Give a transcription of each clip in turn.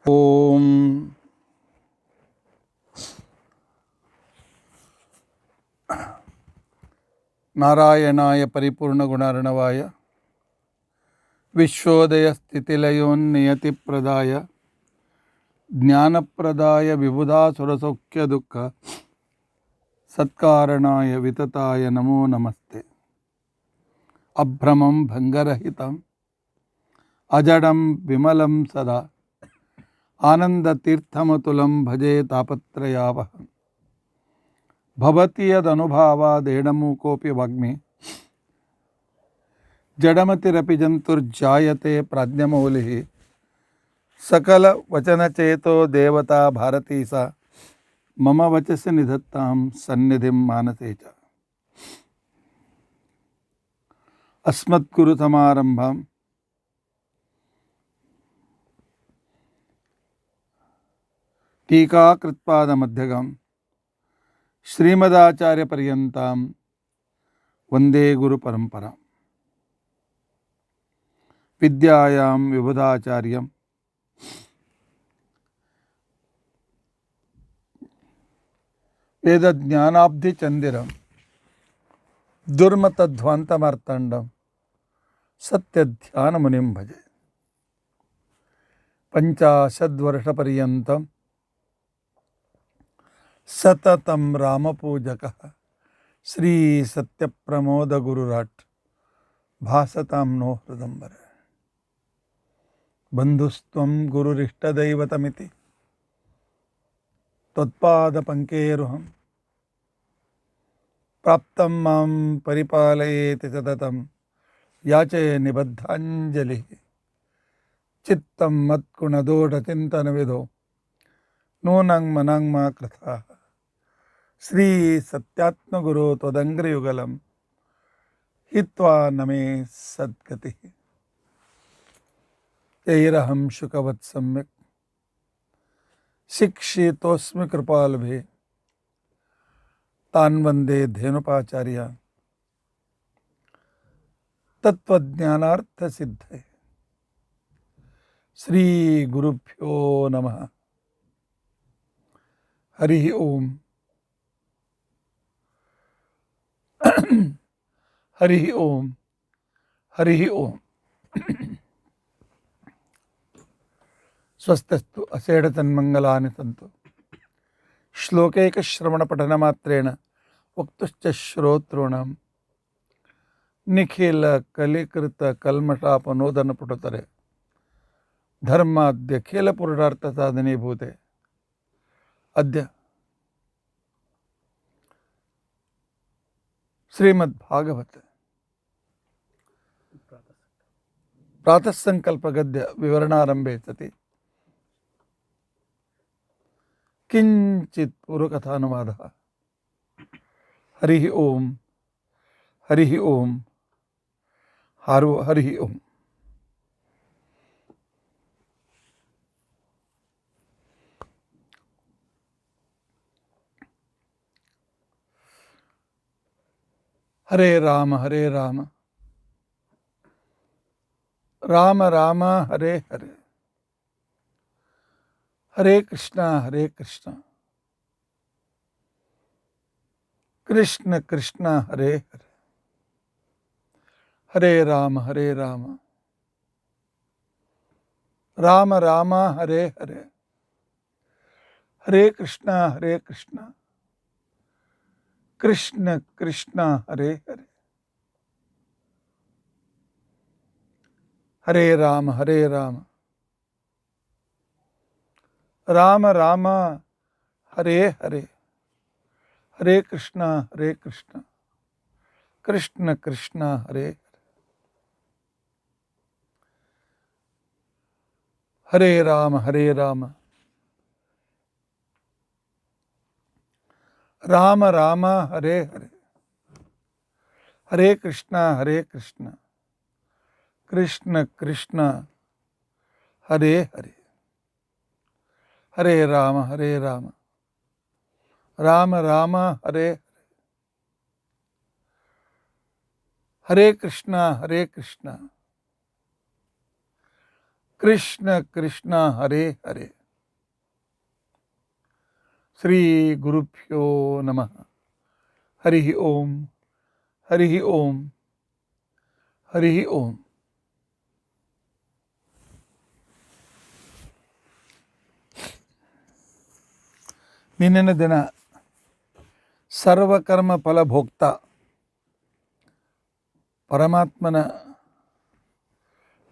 ओम नारायणाय परिपूर्णगुणार्णवाय विश्वोदयस्थितिलयोन्नियतिप्रदाय ज्ञानप्रदाय विबुधासुरसौख्यदुःख सत्कारणाय वितताय नमो नमस्ते। अभ्रमं भंगरहितं अजडं विमलं सदा आनन्दतीर्थमतुलं भजे तापत्रयावहं। भवति यदनुभावादेडमूकोऽपि वाग्मी जडमतिरपि जन्तुर्जायते प्राज्ञमौलिः। सकलवचनचेतो देवता भारती सा मम वचसि निधत्तां सन्निधिं मानसे च। अस्मद्गुरुसमारम्भां टीकाकृत्पादमध्यगां श्रीमदाचार्यपर्यन्तां वन्दे गुरुपरम्परां। विद्यायां विबुधाचार्यं वेदज्ञानाब्धिचन्दिरं दुर्मतध्वान्तमार्तण्डं सत्यध्यानमुनिं भजे। 50 वर्षपर्यन्तं सततं रामपूजकः श्री सत्यप्रमोदगुरुराट् भासतां नो हृदम्बरे। बन्धुस्त्वं गुरुरिष्टदैवतमिति त्वत्पादपङ्केरुहं प्राप्तं मां परिपालयेति सततं याचे निबद्धाञ्जलिः। चित्तं मत्कुणदोषचिन्तनविदो नूनं मनं मा कृथाः। श्री सत्यात्मगुरो त्वदङ्घ्रियुगलं हित्वा नमे सद्गतिः। यैरहं शुकवत् सम्यक् शिक्षितोऽस्मि कृपालुभिः तान् वन्दे धेनुपाचार्यान् तत्त्वज्ञानार्थसिद्धये। श्री गुरुभ्यो नमः। हरि ओम। हरि ओम। हरि ओम। स्वस्तस्तु असेडतन्मङ्गलानि सन्तु। श्लोकैकश्रवणपठनमात्रेण वक्तुश्च श्रोतॄणां निखिलकलिकृतकल्मषापनोदनपुटतरे धर्माद्यखिलपुरुषार्थसाधनीभूते अद्य श्रीमद्भागवते प्रातःसङ्कल्पगद्य विवरणारम्भे सति किञ्चित् पूर्वकथानुवादः। हरिः ओम। हरिः ओम। हरिः ओम। हरे राम राम राम हरे हरे, हरे कृष्णा कृष्ण कृष्ण हरे हरे, हरे राम राम राम हरे हरे, हरे कृष्णा कृष्ण कृष्ण हरे हरे, हरे राम राम राम हरे हरे, हरे कृष्णा कृष्ण कृष्ण हरे हरे, हरे राम राम राम हरे हरे, हरे कृष्णा कृष्ण कृष्ण हरे हरे, हरे राम राम राम हरे हरे, हरे कृष्णा कृष्ण कृष्ण हरे हरे, ಶ್ರೀ ಗುರುಭ್ಯೋ ನಮಃ. ಹರಿ ಓಂ, ಹರಿ ಓಂ, ಹರಿ ಓಂ. ನಿನ್ನಿನ ದಿನ ಸರ್ವಕರ್ಮ ಫಲಭೋಕ್ತ ಪರಮಾತ್ಮನ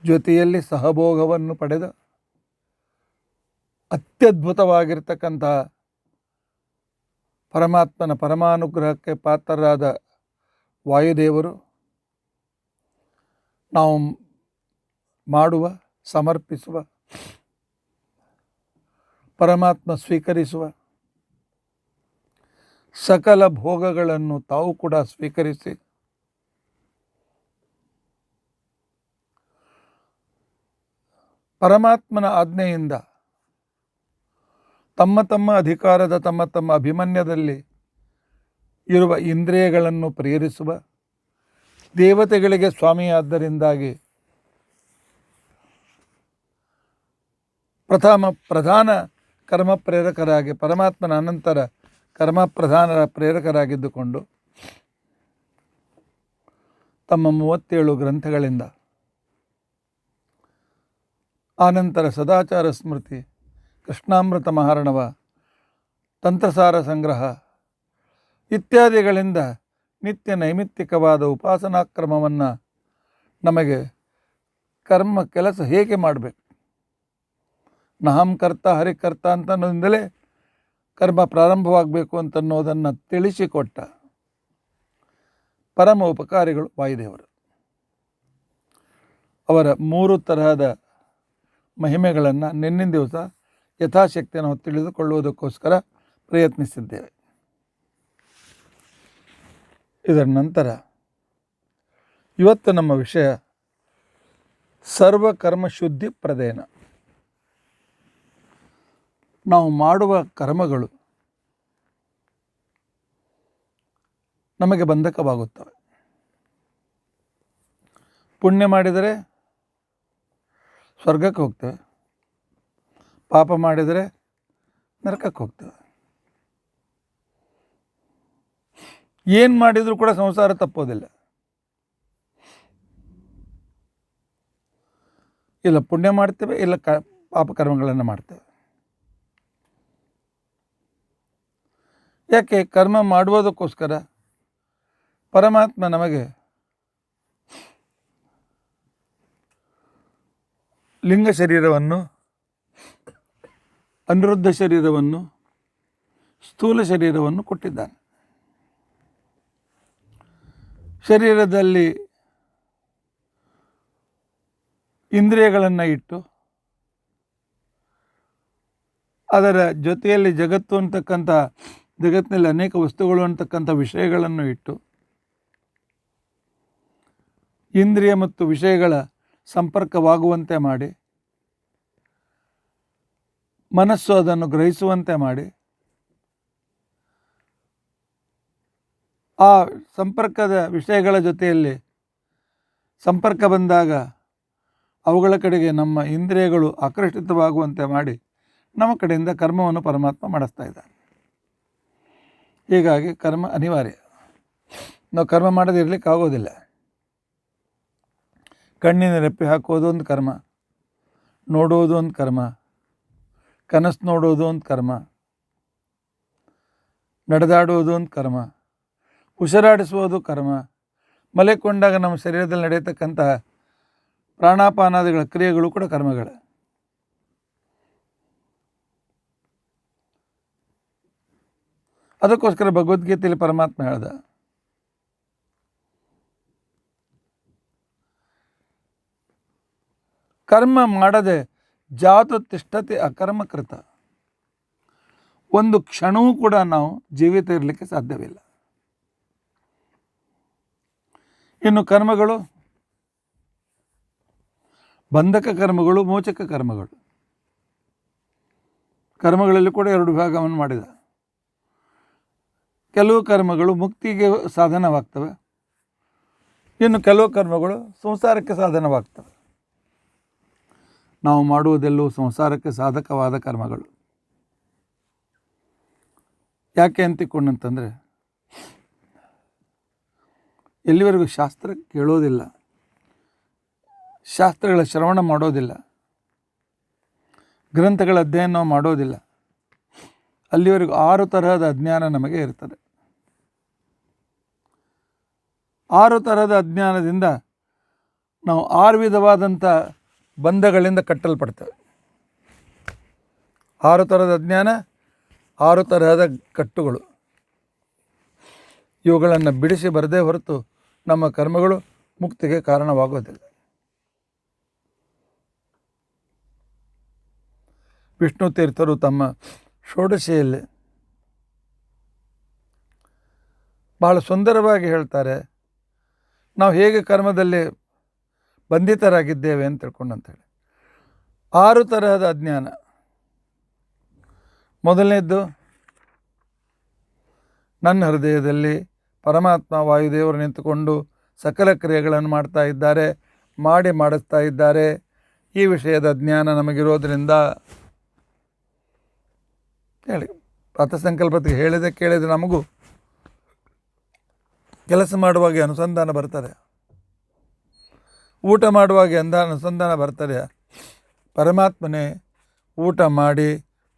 ಜೊತೆಯಲ್ಲಿ ಸಹಭೋಗವನ್ನು ಪಡೆದ ಅತ್ಯದ್ಭುತವಾಗಿರ್ತಕ್ಕಂಥ ಪರಮಾತ್ಮನ ಪರಮಾನುಗ್ರಹಕ್ಕೆ ಪಾತ್ರರಾದ ವಾಯುದೇವರು ನಾವು ಮಾಡುವ, ಸಮರ್ಪಿಸುವ, ಪರಮಾತ್ಮ ಸ್ವೀಕರಿಸುವ ಸಕಲ ಭೋಗಗಳನ್ನು ತಾವು ಕೂಡ ಸ್ವೀಕರಿಸಿ ಪರಮಾತ್ಮನ ಆಜ್ಞೆಯಿಂದ ತಮ್ಮ ತಮ್ಮ ಅಧಿಕಾರದ, ತಮ್ಮ ತಮ್ಮ ಅಭಿಮನ್ಯದಲ್ಲಿ ಇರುವ ಇಂದ್ರಿಯಗಳನ್ನು ಪ್ರೇರಿಸುವ ದೇವತೆಗಳಿಗೆ ಸ್ವಾಮಿಯಾದ್ದರಿಂದಾಗಿ ಪ್ರಧಾನ ಕರ್ಮ ಪ್ರೇರಕರಾಗಿ ಪರಮಾತ್ಮನ ಅನಂತರ ಕರ್ಮ ಪ್ರಧಾನರ ಪ್ರೇರಕರಾಗಿದ್ದುಕೊಂಡು ತಮ್ಮ 37 ಗ್ರಂಥಗಳಿಂದ ಆನಂತರ ಸದಾಚಾರ ಸ್ಮೃತಿ, ಕೃಷ್ಣಾಮೃತ ಮಹಾರ್ಣವ, ತಂತ್ರಸಾರ ಸಂಗ್ರಹ ಇತ್ಯಾದಿಗಳಿಂದ ನಿತ್ಯ ನೈಮಿತ್ತಿಕವಾದ ಉಪಾಸನಾಕ್ರಮವನ್ನು ನಮಗೆ ಕರ್ಮ ಕೆಲಸ ಹೇಗೆ ಮಾಡಬೇಕು, ನಹಂ ಕರ್ತ ಹರಿಕರ್ತ ಅಂತನ್ನೋದಿಂದಲೇ ಕರ್ಮ ಪ್ರಾರಂಭವಾಗಬೇಕು ಅಂತನ್ನೋದನ್ನು ತಿಳಿಸಿಕೊಟ್ಟ ಪರಮ ಉಪಕಾರಿಗಳು ವಾಯುದೇವರು. ಅವರ 3 ತರಹದ ಮಹಿಮೆಗಳನ್ನು ನಿನ್ನಿನ ದಿವಸ ಯಥಾಶಕ್ತಿ ನಾವು ತಿಳಿದುಕೊಳ್ಳುವುದಕ್ಕೋಸ್ಕರ ಪ್ರಯತ್ನಿಸಿದ್ದೇವೆ. ಇದರ ನಂತರ ಇವತ್ತು ನಮ್ಮ ವಿಷಯ ಸರ್ವಕರ್ಮ ಶುದ್ಧಿ ಪ್ರದೇನ. ನಾವು ಮಾಡುವ ಕರ್ಮಗಳು ನಮಗೆ ಬಂಧಕವಾಗುತ್ತವೆ. ಪುಣ್ಯ ಮಾಡಿದರೆ ಸ್ವರ್ಗಕ್ಕೆ ಹೋಗ್ತೇವೆ, ಪಾಪ ಮಾಡಿದರೆ ನರಕಕ್ಕೆ ಹೋಗ್ತೇವೆ. ಏನು ಮಾಡಿದರೂ ಕೂಡ ಸಂಸಾರ ತಪ್ಪೋದಿಲ್ಲ. ಇಲ್ಲ ಪುಣ್ಯ ಮಾಡ್ತೇವೆ, ಇಲ್ಲ ಪಾಪ ಕರ್ಮಗಳನ್ನು ಮಾಡ್ತೇವೆ. ಯಾಕೆ? ಕರ್ಮ ಮಾಡುವುದಕ್ಕೋಸ್ಕರ ಪರಮಾತ್ಮ ನಮಗೆ ಲಿಂಗ ಶರೀರವನ್ನು, ಅನಿರುದ್ಧ ಶರೀರವನ್ನು, ಸ್ಥೂಲ ಶರೀರವನ್ನು ಕೊಟ್ಟಿದ್ದಾನೆ. ಶರೀರದಲ್ಲಿ ಇಂದ್ರಿಯಗಳನ್ನು ಇಟ್ಟು ಅದರ ಜೊತೆಯಲ್ಲಿ ಜಗತ್ತು ಅಂತಕ್ಕಂಥ, ಜಗತ್ತಿನಲ್ಲಿ ಅನೇಕ ವಸ್ತುಗಳು ಅಂತಕ್ಕಂಥ ವಿಷಯಗಳನ್ನು ಇಟ್ಟು ಇಂದ್ರಿಯ ಮತ್ತು ವಿಷಯಗಳ ಸಂಪರ್ಕವಾಗುವಂತೆ ಮಾಡಿ, ಮನಸ್ಸು ಅದನ್ನು ಗ್ರಹಿಸುವಂತೆ ಮಾಡಿ, ಆ ಸಂಪರ್ಕದ ವಿಷಯಗಳ ಜೊತೆಯಲ್ಲಿ ಸಂಪರ್ಕ ಬಂದಾಗ ಅವುಗಳ ಕಡೆಗೆ ನಮ್ಮ ಇಂದ್ರಿಯಗಳು ಆಕರ್ಷಿತವಾಗುವಂತೆ ಮಾಡಿ ನಮ್ಮ ಕಡೆಯಿಂದ ಕರ್ಮವನ್ನು ಪರಮಾತ್ಮ ಮಾಡಿಸ್ತಾ ಇದ್ದಾನೆ. ಹೀಗಾಗಿ ಕರ್ಮ ಅನಿವಾರ್ಯ. ನಾವು ಕರ್ಮ ಮಾಡದೇ ಇರಲಿಕ್ಕೆ ಆಗೋದಿಲ್ಲ. ಕಣ್ಣಿನ ರೆಪ್ಪೆ ಹಾಕೋದು ಒಂದು ಕರ್ಮ, ನೋಡೋದು ಒಂದು ಕರ್ಮ, ಕನಸು ನೋಡೋದು ಒಂದು ಕರ್ಮ, ನಡೆದಾಡುವುದು ಒಂದು ಕರ್ಮ, ಉಸಿರಾಡಿಸುವುದು ಕರ್ಮ, ಮಲೆಕೊಂಡಾಗ ನಮ್ಮ ಶರೀರದಲ್ಲಿ ನಡೆಯತಕ್ಕಂತಹ ಪ್ರಾಣಾಪಾನಾದಿಗಳ ಕ್ರಿಯೆಗಳು ಕೂಡ ಕರ್ಮಗಳು. ಅದಕ್ಕೋಸ್ಕರ ಭಗವದ್ಗೀತೆಯಲ್ಲಿ ಪರಮಾತ್ಮ ಹೇಳ್ದ, ಕರ್ಮ ಮಾಡದೆ ಜಾತು ತಿಷ್ಠತೆ ಅಕರ್ಮಕೃತ. ಒಂದು ಕ್ಷಣವೂ ಕೂಡ ನಾವು ಜೀವಿತ ಇರಲಿಕ್ಕೆ ಸಾಧ್ಯವಿಲ್ಲ. ಇನ್ನು ಕರ್ಮಗಳು ಬಂಧಕ ಕರ್ಮಗಳು, ಮೋಚಕ ಕರ್ಮಗಳು. ಕರ್ಮಗಳಲ್ಲಿ ಕೂಡ 2 ವಿಭಾಗವನ್ನು ಮಾಡಿದ. ಕೆಲವು ಕರ್ಮಗಳು ಮುಕ್ತಿಗೆ ಸಾಧನವಾಗ್ತವೆ, ಇನ್ನು ಕೆಲವು ಕರ್ಮಗಳು ಸಂಸಾರಕ್ಕೆ ಸಾಧನವಾಗ್ತವೆ. ನಾವು ಮಾಡುವುದೆಲ್ಲವೂ ಸಂಸಾರಕ್ಕೆ ಸಾಧಕವಾದ ಕರ್ಮಗಳು. ಯಾಕೆ ಅಂತಿಕೊಂಡಂತಂದರೆ ಎಲ್ಲಿವರೆಗೂ ಶಾಸ್ತ್ರ ಕೇಳೋದಿಲ್ಲ, ಶಾಸ್ತ್ರಗಳ ಶ್ರವಣ ಮಾಡೋದಿಲ್ಲ, ಗ್ರಂಥಗಳ ಅಧ್ಯಯನ ಮಾಡೋದಿಲ್ಲ, ಅಲ್ಲಿವರೆಗೂ 6 ತರಹದ ಅಜ್ಞಾನ ನಮಗೆ ಇರ್ತದೆ. 6 ತರಹದ ಅಜ್ಞಾನದಿಂದ ನಾವು 6 ವಿಧವಾದಂಥ ಬಂಧಗಳಿಂದ ಕಟ್ಟಲ್ಪಡ್ತೇವೆ. 6 ತರಹದ ಅಜ್ಞಾನ, 6 ತರಹದ ಕಟ್ಟುಗಳು. ಇವುಗಳನ್ನು ಬಿಡಿಸಿ ಬರದೇ ಹೊರತು ನಮ್ಮ ಕರ್ಮಗಳು ಮುಕ್ತಿಗೆ ಕಾರಣವಾಗೋದಿಲ್ಲ. ವಿಷ್ಣು ತೀರ್ಥರು ತಮ್ಮ ಷೋಡಶಿಯಲ್ಲಿ ಬಹಳ ಸುಂದರವಾಗಿ ಹೇಳ್ತಾರೆ, ನಾವು ಹೇಗೆ ಕರ್ಮದಲ್ಲಿ ಬಂಧಿತರಾಗಿದ್ದೇವೆ ಅಂತ ತಿಳ್ಕೊಂಡಂತೇಳಿ. 6 ತರಹದ ಅಜ್ಞಾನ. ಮೊದಲನೇದ್ದು, ನನ್ನ ಹೃದಯದಲ್ಲಿ ಪರಮಾತ್ಮ ವಾಯುದೇವರು ನಿಂತುಕೊಂಡು ಸಕಲ ಕ್ರಿಯೆಗಳನ್ನು ಮಾಡ್ತಾ ಇದ್ದಾರೆ, ಮಾಡಿಸ್ತಾ ಇದ್ದಾರೆ. ಈ ವಿಷಯದ ಜ್ಞಾನ ನಮಗಿರೋದ್ರಿಂದ ಹೇಳಿ ಪಥಸಂಕಲ್ಪಕ್ಕೆ ಹೇಳಿದೆ ಕೇಳಿದರೆ ನಮಗೂ ಕೆಲಸ ಮಾಡುವಾಗ ಅನುಸಂಧಾನ ಬರ್ತಾರೆ, ಊಟ ಮಾಡುವಾಗ ಅನುಸಂಧಾನ ಬರ್ತಾರೆ. ಪರಮಾತ್ಮನೇ ಊಟ ಮಾಡಿ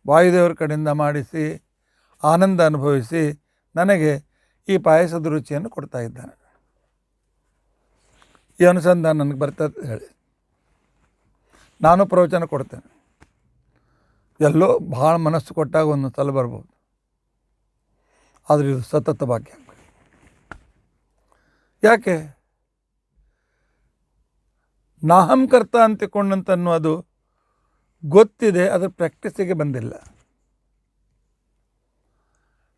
ವಾಯುದೇವರ ಕಡೆಯಿಂದ ಮಾಡಿಸಿ ಆನಂದ ಅನುಭವಿಸಿ ನನಗೆ ಈ ಪಾಯಸದ ರುಚಿಯನ್ನು ಕೊಡ್ತಾ ಇದ್ದಾನೆ. ಈ ಅನುಸಂಧಾನ ನನಗೆ ಬರ್ತದೆ ಹೇಳಿ ನಾನು ಪ್ರವಚನ ಕೊಡ್ತೇನೆ. ಎಲ್ಲೋ ಭಾಳ ಮನಸ್ಸು ಕೊಟ್ಟಾಗ ಒಂದು ಸಲ ಬರ್ಬೋದು, ಆದರೆ ಇದು ಸತತ ಭಾಗ್ಯ. ಯಾಕೆ? ನಾಹಂಕರ್ತ ಅಂತಿಕೊಂಡಂತನ್ನೋ ಅದು ಗೊತ್ತಿದೆ, ಅದರ ಪ್ರಾಕ್ಟೀಸಿಗೆ ಬಂದಿಲ್ಲ.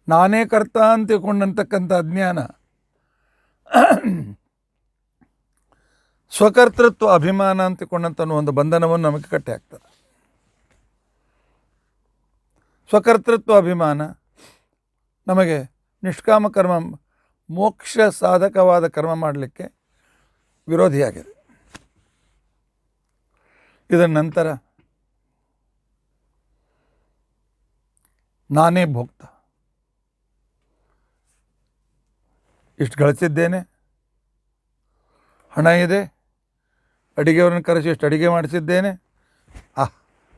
ನಾನೇ ಕರ್ತ ಅಂತಿಕೊಂಡಂತಕ್ಕಂಥ ಅಜ್ಞಾನ ಸ್ವಕರ್ತೃತ್ವ ಅಭಿಮಾನ ಅಂತಿಕೊಂಡಂಥ ಒಂದು ಬಂಧನವನ್ನು ನಮಗೆ ಕಟ್ಟಿ ಹಾಕ್ತದೆ. ಸ್ವಕರ್ತೃತ್ವ ಅಭಿಮಾನ ನಮಗೆ ನಿಷ್ಕಾಮ ಕರ್ಮ, ಮೋಕ್ಷ ಸಾಧಕವಾದ ಕರ್ಮ ಮಾಡಲಿಕ್ಕೆ ವಿರೋಧಿಯಾಗಿದೆ. ಇದರ ನಂತರ ನಾನೇ ಭೋಕ್ತ, ಇಷ್ಟು ಗಳಿಸಿದ್ದೇನೆ, ಹಣ ಇದೆ, ಅಡಿಗೆಯವರನ್ನು ಕರೆಸಿ ಇಷ್ಟು ಅಡಿಗೆ ಮಾಡಿಸಿದ್ದೇನೆ,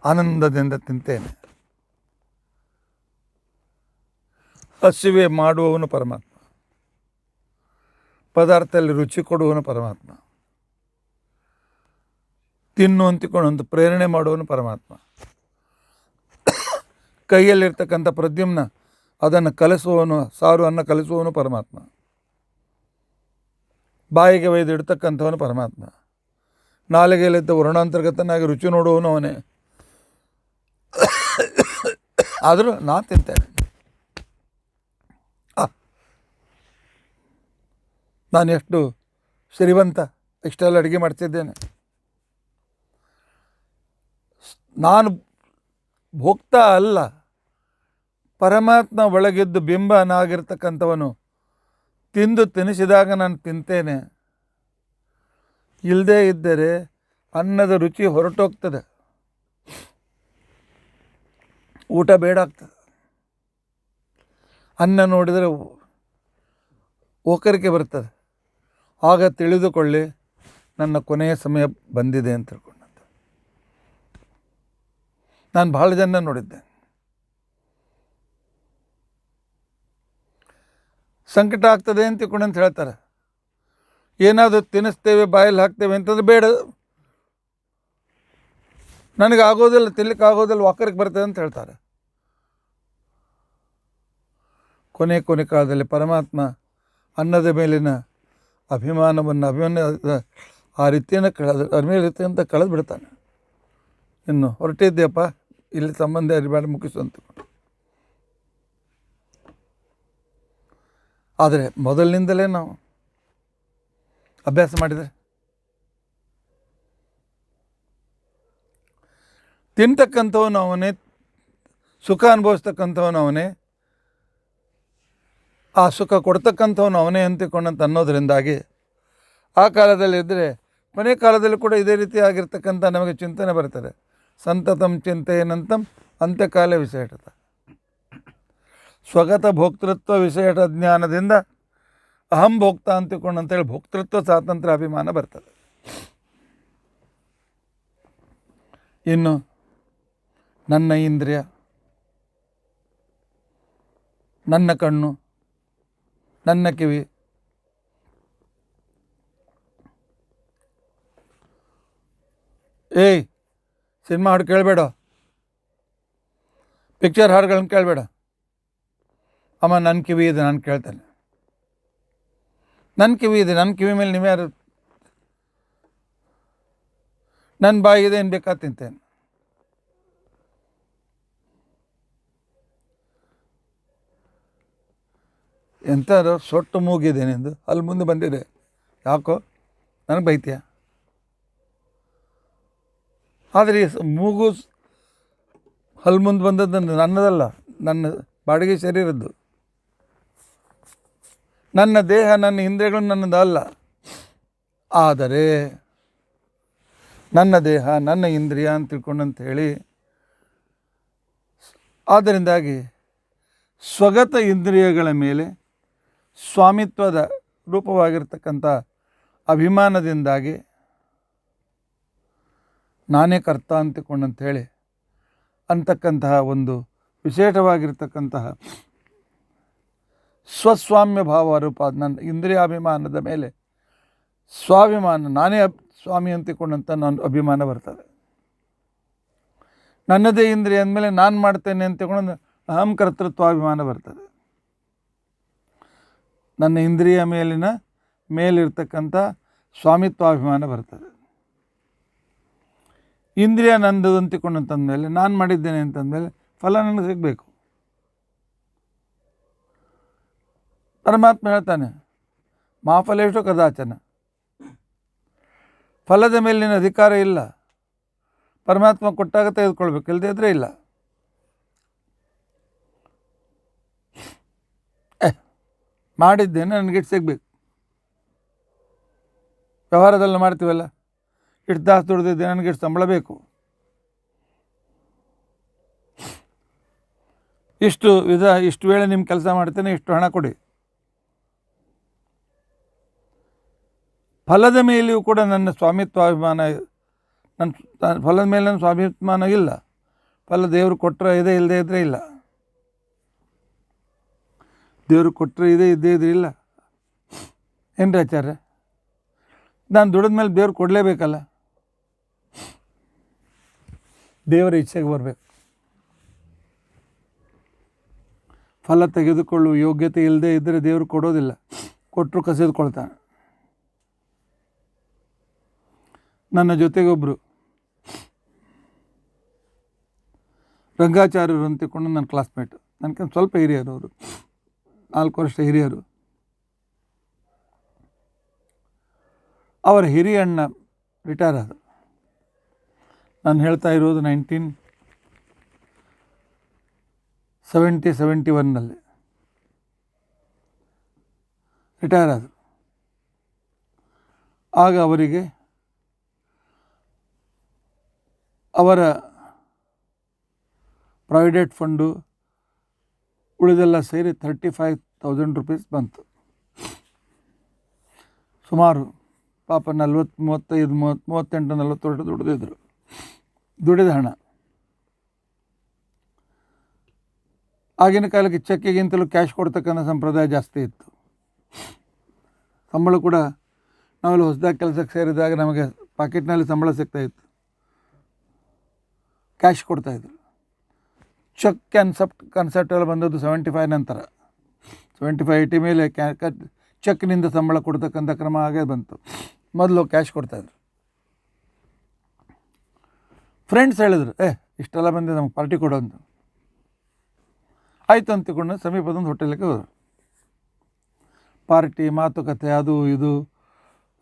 ಆನಂದದಿಂದ ತಿಂತೇನೆ. ಹಸಿವೆ ಮಾಡುವವನು ಪರಮಾತ್ಮ, ಪದಾರ್ಥದಲ್ಲಿ ರುಚಿ ಕೊಡುವವನು ಪರಮಾತ್ಮ, ತಿನ್ನು ಅಂತಿಕೊಂಡು ಒಂದು ಪ್ರೇರಣೆ ಮಾಡುವವನು ಪರಮಾತ್ಮ, ಕೈಯಲ್ಲಿರ್ತಕ್ಕಂಥ ಪ್ರದ್ಯುಮ್ನ ಅದನ್ನು ಕಲಿಸುವವನು, ಸಾರು ಅನ್ನ ಕಲಿಸುವವನು ಪರಮಾತ್ಮ, ಬಾಯಿಗೆ ಒಯ್ದು ಇಡ್ತಕ್ಕಂಥವನು ಪರಮಾತ್ಮ, ನಾಲಿಗೆಯಲ್ಲಿದ್ದ ವರ್ಣಾಂತರ್ಗತನಾಗಿ ರುಚಿ ನೋಡುವವನು ಅವನೇ. ಆದರೂ ನಾನು ತಿಂತೇನೆ. ನಾನು ಎಷ್ಟು ಶ್ರೀಮಂತ, ಇಷ್ಟೆಲ್ಲ ಅಡುಗೆ ಮಾಡ್ತಿದ್ದೇನೆ. ನಾನು ಭೋಕ್ತ ಅಲ್ಲ, ಪರಮಾತ್ಮ ಒಳಗಿದ್ದು ಬಿಂಬನಾಗಿರ್ತಕ್ಕಂಥವನು. ತಿಂದು ತಿನಿಸಿದಾಗ ನಾನು ತಿಂತೇನೆ, ಇಲ್ಲದೇ ಇದ್ದರೆ ಅನ್ನದ ರುಚಿ ಹೊರಟೋಗ್ತದೆ, ಊಟ ಬೇಡ ಆಗ್ತದೆ. ಅನ್ನ ನೋಡಿದರೆ ಓಕರಿಕೆ ಬರ್ತದೆ. ಆಗ ತಿಳಿದುಕೊಳ್ಳಿ ನನ್ನ ಕೊನೆಯ ಸಮಯ ಬಂದಿದೆ ಅಂತ ತಿಳ್ಕೊಂಡಂತ. ನಾನು ಭಾಳ ಜನ ನೋಡಿದ್ದೆ, ಸಂಕಟ ಆಗ್ತದೆ ಅಂತ ತಿಳ್ಕೊಂಡಂತ ಹೇಳ್ತಾರೆ. ಏನಾದರೂ ತಿನ್ನಿಸ್ತೇವೆ, ಬಾಯಲ್ಲಿ ಹಾಕ್ತೇವೆ ಅಂತಂದ್ರೆ ಬೇಡ, ನನಗೆ ಆಗೋದಿಲ್ಲ, ತಿನ್ನಲಿಕ್ಕೆ ಆಗೋದಿಲ್ಲ, ವಾಕರಿಗೆ ಬರ್ತದೆ ಅಂತ ಹೇಳ್ತಾರೆ. ಕೊನೆ ಕಾಲದಲ್ಲಿ ಪರಮಾತ್ಮ ಅನ್ನದ ಮೇಲಿನ ಅಭಿಮಾನ ಆ ರೀತಿಯನ್ನು ಅದ್ರ ಮೇಲೆ ರೀತಿಯಂತ ಕಳೆದು ಬಿಡ್ತಾನೆ. ಇನ್ನು ಹೊರಟಿದ್ದೀಯಪ್ಪ, ಇಲ್ಲಿ ಸಂಬಂಧ ಅರಿಬೇಡ, ಮುಗಿಸು ಅಂತ. ಆದರೆ ಮೊದಲಿನಿಂದಲೇ ನಾವು ಅಭ್ಯಾಸ ಮಾಡಿದರೆ ತಿಂತಕ್ಕಂಥವನು ಅವನೇ, ಸುಖ ಅನುಭವಿಸ್ತಕ್ಕಂಥವನು ಅವನೇ, ಆ ಸುಖ ಕೊಡ್ತಕ್ಕಂಥವನು ಅವನೇ ಅಂತಿಕೊಂಡಂತ ಅನ್ನೋದರಿಂದಾಗಿ ಆ ಕಾಲದಲ್ಲಿ ಇದ್ದರೆ ಕೊನೆ ಕಾಲದಲ್ಲಿ ಕೂಡ ಇದೇ ರೀತಿ ಆಗಿರ್ತಕ್ಕಂಥ ನಮಗೆ ಚಿಂತನೆ ಬರ್ತದೆ. ಸಂತತಂ ಚಿಂತೆಯನಂತಂ ಅಂತ್ಯಕಾಲ ವಿಶೇಷತ. ಸ್ವಗತ ಭೋಕ್ತೃತ್ವ ವಿಶೇಷ ಜ್ಞಾನದಿಂದ ಅಹಂ ಭೋಕ್ತ ಅಂತಿಕೊಂಡು ಅಂತೇಳಿ ಭೋಕ್ತೃತ್ವ ಸ್ವಾತಂತ್ರ್ಯ ಅಭಿಮಾನ ಬರ್ತದೆ. ಇನ್ನು ನನ್ನ ಇಂದ್ರಿಯ, ನನ್ನ ಕಣ್ಣು, ನನ್ನ ಕಿವಿ, ಸಿನಿಮಾ ಹಾಡು ಕೇಳಬೇಡ, ಪಿಕ್ಚರ್ ಹಾಡುಗಳನ್ನ ಕೇಳಬೇಡ. ಅಮ್ಮ ನನ್ನ ಕಿವಿ ಇದೆ, ನಾನು ಕೇಳ್ತೇನೆ. ನನ್ನ ಕಿವಿ ಇದೆ, ನನ್ನ ಕಿವಿ ಮೇಲೆ ನೀವು ಯಾರು? ನನ್ನ ಬಾಯಿ ಇದೆ, ಏನು ಬೇಕಾದ ತಿಂತೇನೆ. ಎಂಥದ್ದು ಸೊಟ್ಟು ಮೂಗಿದೆ ನಿಂದು, ಅಲ್ಲಿ ಮುಂದೆ ಬಂದಿದೆ, ಯಾಕೋ ನನಗೆ ಬೈತೀಯ? ಆದರೆ ಮೂಗು ಹಲ್ ಮುಂದೆ ಬಂದದ್ದು ನನ್ನದಲ್ಲ, ನನ್ನ ಬಾಡಿಗೆ ಶರೀರದ್ದು. ನನ್ನ ದೇಹ, ನನ್ನ ಇಂದ್ರಿಯಗಳು ನನ್ನದಲ್ಲ. ಆದರೆ ನನ್ನ ದೇಹ, ನನ್ನ ಇಂದ್ರಿಯ ಅಂತ ತಿಳ್ಕೊಂಡಂತ ಹೇಳಿ, ಆದ್ದರಿಂದಾಗಿ ಸ್ವಗತ ಇಂದ್ರಿಯಗಳ ಮೇಲೆ ಸ್ವಾಮಿತ್ವದ ರೂಪವಾಗಿರ್ತಕ್ಕಂಥ ಅಭಿಮಾನದಿಂದಾಗಿ ನಾನೇ ಕರ್ತ ಅಂತಿಕೊಂಡಂತ ಹೇಳಿ ಅಂತಕ್ಕಂತಹ ಒಂದು ವಿಶೇಷವಾಗಿರ್ತಕ್ಕಂತಹ ಸ್ವಸ್ವಾಮ್ಯ ಭಾವ ರೂಪ, ನನ್ನ ಇಂದ್ರಿಯಾಭಿಮಾನದ ಮೇಲೆ ಸ್ವಾಭಿಮಾನ, ನಾನೇ ಸ್ವಾಮಿ ಅಂತಿಕೊಂಡಂಥ ನನ್ನ ಅಭಿಮಾನ ಬರ್ತದೆ. ನನ್ನದೇ ಇಂದ್ರಿಯ ಅಂದಮೇಲೆ ನಾನು ಮಾಡ್ತೇನೆ ಅಂತಕೊಂಡು ಅಹಂ ಕರ್ತೃತ್ವಾಭಿಮಾನ ಬರ್ತದೆ. ನನ್ನ ಇಂದ್ರಿಯ ಮೇಲಿರ್ತಕ್ಕಂಥ ಸ್ವಾಮಿತ್ವಾಭಿಮಾನ ಬರ್ತದೆ. ಇಂದ್ರಿಯ ನಂದು ಅಂತಿಕೊಂಡಂತಂದಮೇಲೆ ನಾನು ಮಾಡಿದ್ದೇನೆ ಅಂತಂದಮೇಲೆ ಫಲ ನನಗೆ ಸಿಗಬೇಕು. ಪರಮಾತ್ಮ ಹೇಳ್ತಾನೆ, ಮಾಫಲೇಶು ಕದಾಚನ, ಫಲದ ಮೇಲಿನ ಅಧಿಕಾರ ಇಲ್ಲ. ಪರಮಾತ್ಮ ಕೊಟ್ಟಾಗ ತೆಗೆದುಕೊಳ್ಬೇಕು, ಇಲ್ಲದೇ ಇದ್ರೆ ಇಲ್ಲ. ಮಾಡಿದ್ದೇನೆ, ನನಗಿಟ್ಟು ಸಿಗಬೇಕು. ವ್ಯವಹಾರದಲ್ಲಿ ಮಾಡ್ತೀವಲ್ಲ, ಇಷ್ಟು ದಾಸ ದುಡ್ದಿದ್ದೆ, ನನಗಿಷ್ಟು ಸಂಬಳ ಬೇಕು, ಇಷ್ಟು ವೇಳೆ ನಿಮ್ಮ ಕೆಲಸ ಮಾಡ್ತೇನೆ, ಇಷ್ಟು ಹಣ ಕೊಡಿ. ಫಲದ ಮೇಲೆಯೂ ಕೂಡ ನನ್ನ ಸ್ವಾಮಿತ್ವಾಭಿಮಾನ, ನನ್ನ ಫಲದ ಮೇಲೆ ನನ್ನ ಸ್ವಾಭಿಮಾನ ಇಲ್ಲ. ಫಲ ದೇವರು ಕೊಟ್ಟರೆ ಇದೆ, ಇಲ್ಲದೇ ಇದ್ರೆ ಇಲ್ಲ. ದೇವರು ಕೊಟ್ಟರೆ ಇದೆ, ಇದ್ದೇ ಇದ್ರೆ ಇಲ್ಲ. ಏನ್ರಿ ಆಚಾರ್ಯ, ನಾನು ದುಡಿದ ಮೇಲೆ ದೇವ್ರು ಕೊಡಲೇಬೇಕಲ್ಲ. ದೇವರ ಇಚ್ಛೆಗೆ ಬರಬೇಕು. ಫಲ ತೆಗೆದುಕೊಳ್ಳುವ ಯೋಗ್ಯತೆ ಇಲ್ಲದೆ ಇದ್ದರೆ ದೇವರು ಕೊಡೋದಿಲ್ಲ, ಕೊಟ್ಟರು ಕಸಿದುಕೊಳ್ತಾನೆ. ನನ್ನ ಜೊತೆಗೊಬ್ಬರು ರಂಗಾಚಾರ್ಯರು ಅಂತಿಕೊಂಡು ನನ್ನ ಕ್ಲಾಸ್ಮೇಟ್, ನನಗೆ ಸ್ವಲ್ಪ ಹಿರಿಯರು, ಅವರು 4 ವರ್ಷ ಹಿರಿಯರು. ಅವರ ಹಿರಿಯ ಅಣ್ಣ ರಿಟೈರ್ ಆದರು. ನಾನು ಹೇಳ್ತಾ ಇರೋದು 1971 ರಿಟೈರ್ ಆದರು. ಆಗ ಅವರಿಗೆ ಅವರ ಪ್ರಾವಿಡೆಂಟ್ ಫಂಡು ಉಳಿದೆಲ್ಲ ಸೇರಿ 35,000 ರೂಪೀಸ್ ಬಂತು. ಸುಮಾರು ಪಾಪ 38-40 ವರ್ಷ ದುಡಿದಿದ್ರು. ದುಡಿದ ಹಣ ಆಗಿನ ಕಾಲಕ್ಕೆ ಚೆಕ್ಕಿಗಿಂತಲೂ ಕ್ಯಾಶ್ ಕೊಡ್ತಕ್ಕಂಥ ಸಂಪ್ರದಾಯ ಜಾಸ್ತಿ ಇತ್ತು. ಸಂಬಳ ಕೂಡ ನಾವೆಲ್ಲ ಹೊಸದಾಗಿ ಕೆಲಸಕ್ಕೆ ಸೇರಿದಾಗ ನಮಗೆ ಪಾಕೆಟ್ನಲ್ಲಿ ಸಂಬಳ ಸಿಗ್ತಾಯಿತ್ತು, ಕ್ಯಾಶ್ ಕೊಡ್ತಾಯಿದ್ರು. ಚೆಕ್ ಕಾನ್ಸೆಪ್ಟ್ ಎಲ್ಲ ಬಂದದ್ದು 75 ನಂತರ. 75-80 ಮೇಲೆ ಚೆಕ್ನಿಂದ ಸಂಬಳ ಕೊಡ್ತಕ್ಕಂಥ ಕ್ರಮ ಹಾಗೆ ಬಂತು. ಮೊದಲು ಕ್ಯಾಶ್ ಕೊಡ್ತಾಯಿದ್ರು. ಫ್ರೆಂಡ್ಸ್ ಹೇಳಿದ್ರು, ಇಷ್ಟೆಲ್ಲ ಬಂದಿದೆ, ನಮ್ಗೆ ಪಾರ್ಟಿ ಕೊಡೋ ಅಂತ. ಆಯಿತು ಅಂತಿಕೊಂಡು ಸಮೀಪದೊಂದು ಹೋಟೆಲಿಗೆ ಹೋದರು. ಪಾರ್ಟಿ, ಮಾತುಕತೆ, ಅದು ಇದು,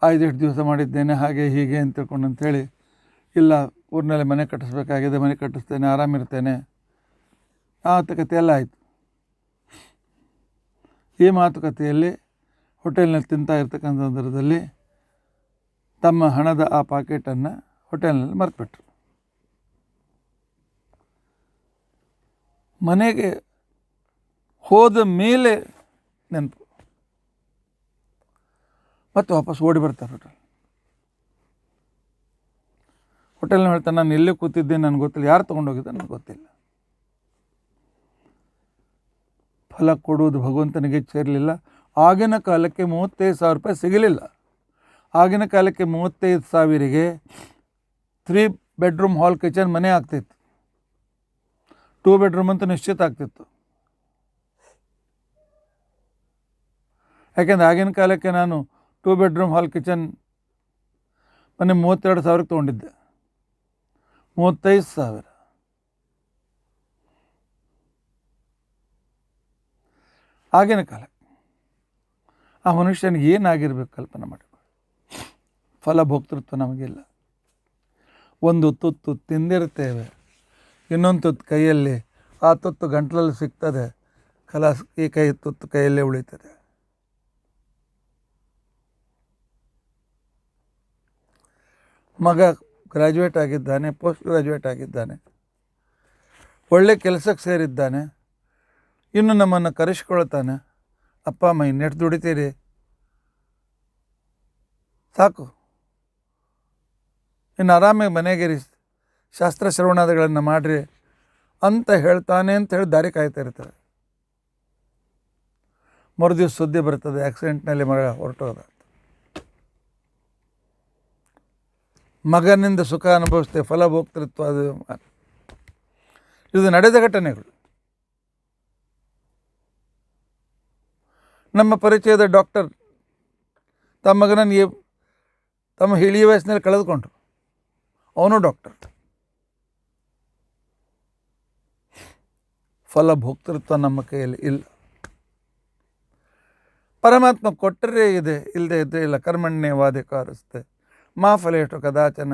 5 ದಿವಸ ಮಾಡಿದ್ದೇನೆ, ಹಾಗೆ ಹೀಗೆ ಅಂತ ತಿಳ್ಕೊಂಡು ಅಂಥೇಳಿ, ಇಲ್ಲ ಊರಿನಲ್ಲಿ ಮನೆ ಕಟ್ಟಿಸ್ಬೇಕಾಗಿದೆ, ಮನೆ ಕಟ್ಟಿಸ್ತೇನೆ, ಆರಾಮಿರ್ತೇನೆ, ಮಾತುಕತೆ ಎಲ್ಲ ಆಯಿತು. ಈ ಮಾತುಕತೆಯಲ್ಲಿ ಹೋಟೆಲ್ನಲ್ಲಿ ತಿಂತಾ ಇರ್ತಕ್ಕಂಥ ಸಂದರ್ಭದಲ್ಲಿ ತಮ್ಮ ಹಣದ ಆ ಪಾಕೆಟನ್ನು ಹೋಟೆಲ್ನಲ್ಲಿ ಮರೆತುಬಿಟ್ರು. ಮನೆಗೆ ಹೋದ ಮೇಲೆ ನೆನಪು, ಮತ್ತೆ ವಾಪಸ್ ಓಡಿ ಬರ್ತಾರೆ ಹೋಟೆಲ್ನ ಹೇಳ್ತಾನೆ, ನಾನು ಎಲ್ಲೇ ಕೂತಿದ್ದೇನೆ ನನಗೆ ಗೊತ್ತಿಲ್ಲ, ಯಾರು ತೊಗೊಂಡೋಗಿದ್ದೆ ನನಗೆ ಗೊತ್ತಿಲ್ಲ. ಫಲ ಕೊಡುವುದು ಭಗವಂತನಿಗೆ ಸೇರಲಿಲ್ಲ. ಆಗಿನ ಕಾಲಕ್ಕೆ 35,000 ರೂಪಾಯಿ ಸಿಗಲಿಲ್ಲ. ಆಗಿನ ಕಾಲಕ್ಕೆ 35,000ಗೆ 3 ಬೆಡ್ರೂಮ್ ಹಾಲ್ ಕಿಚನ್ ಮನೆ ಆಗ್ತಿತ್ತು. 2 ಬೆಡ್ರೂಮ್ ಅಂತೂ ನಿಶ್ಚಿತ ಆಗ್ತಿತ್ತು. ಯಾಕೆಂದರೆ ಆಗಿನ ಕಾಲಕ್ಕೆ ನಾನು 2 ಬೆಡ್ರೂಮ್ ಹಾಲ್ ಕಿಚನ್ ಮನೆ 32,000ಕ್ಕೆ ತೊಗೊಂಡಿದ್ದೆ. 35,000. ಆಗಿನ ಕಾಲ. ಆ ಮನುಷ್ಯನಿಗೆ ಏನಾಗಿರ್ಬೇಕು ಕಲ್ಪನೆ ಮಾಡಿಕೊಳ್ಳಿ. ಫಲಭೋಕ್ತೃತ್ವ ನಮಗಿಲ್ಲ. ಒಂದು ತುತ್ತು ತಿಂದಿರ್ತೇವೆ, ಇನ್ನೊಂದು ತುತ್ತು ಕೈಯಲ್ಲಿ, ಆ ತುತ್ತು ಗಂಟಲಲ್ಲಿ ಸಿಗ್ತದೆ, ಖಲಾಸ್, ಈ ಕೈ ತುತ್ತು ಕೈಯಲ್ಲೇ ಉಳಿತದೆ. ಮಗ ಗ್ರ್ಯಾಜುಯೇಟ್ ಆಗಿದ್ದಾನೆ, ಪೋಸ್ಟ್ ಗ್ರ್ಯಾಜುಯೇಟ್ ಆಗಿದ್ದಾನೆ, ಒಳ್ಳೆ ಕೆಲಸಕ್ಕೆ ಸೇರಿದ್ದಾನೆ, ಇನ್ನು ನಮ್ಮನ್ನು ಕರೆಸ್ಕೊಳ್ತಾನೆ. ಅಪ್ಪ ಅಮ್ಮ ಇನ್ನೆಷ್ಟು ದುಡಿತೀರಿ, ಸಾಕು, ಇನ್ನು ಆರಾಮಾಗಿ ಮನೆಗೇರಿ ಶಾಸ್ತ್ರ ಶ್ರವಣಾದಿಗಳನ್ನು ಮಾಡಿರಿ ಅಂತ ಹೇಳ್ತಾನೆ ಅಂತ ಹೇಳಿ ದಾರಿ ಕಾಯ್ತಾ ಇರ್ತಾರೆ. ಮರುದಿವ್ಸ ಸುದ್ದಿ ಬರ್ತದೆ, ಆಕ್ಸಿಡೆಂಟ್ನಲ್ಲಿ ಮಗ ಹೊರಟೋದ. ಮಗನಿಂದ ಸುಖ ಅನುಭವಿಸ್ತೇವೆ, ಫಲಭೋಕ್ತೃತ್ವ. ಇದು ನಡೆದ ಘಟನೆಗಳು. ನಮ್ಮ ಪರಿಚಯದ ಡಾಕ್ಟರ್ ತಮ್ಮ ಮಗನನ್ನು ತಮ್ಮ ಇಳಿಯ ವಯಸ್ಸಿನಲ್ಲಿ ಕಳೆದುಕೊಂಡ್ರು. ಅವನು ಡಾಕ್ಟರ್. ಫಲಭೋಕ್ತೃತ್ವ ನಮ್ಮ ಕೈಯಲ್ಲಿ ಇಲ್ಲ. ಪರಮಾತ್ಮ ಕೊಟ್ಟರೆ ಇದೆ, ಇಲ್ಲದೆ ಇದ್ದರೆ ಇಲ್ಲ. ಕರ್ಮಣ್ಯವಾಧಿಕಾರಸ್ತೆ ಮಾ ಫಲೇಶು ಕದಾಚನ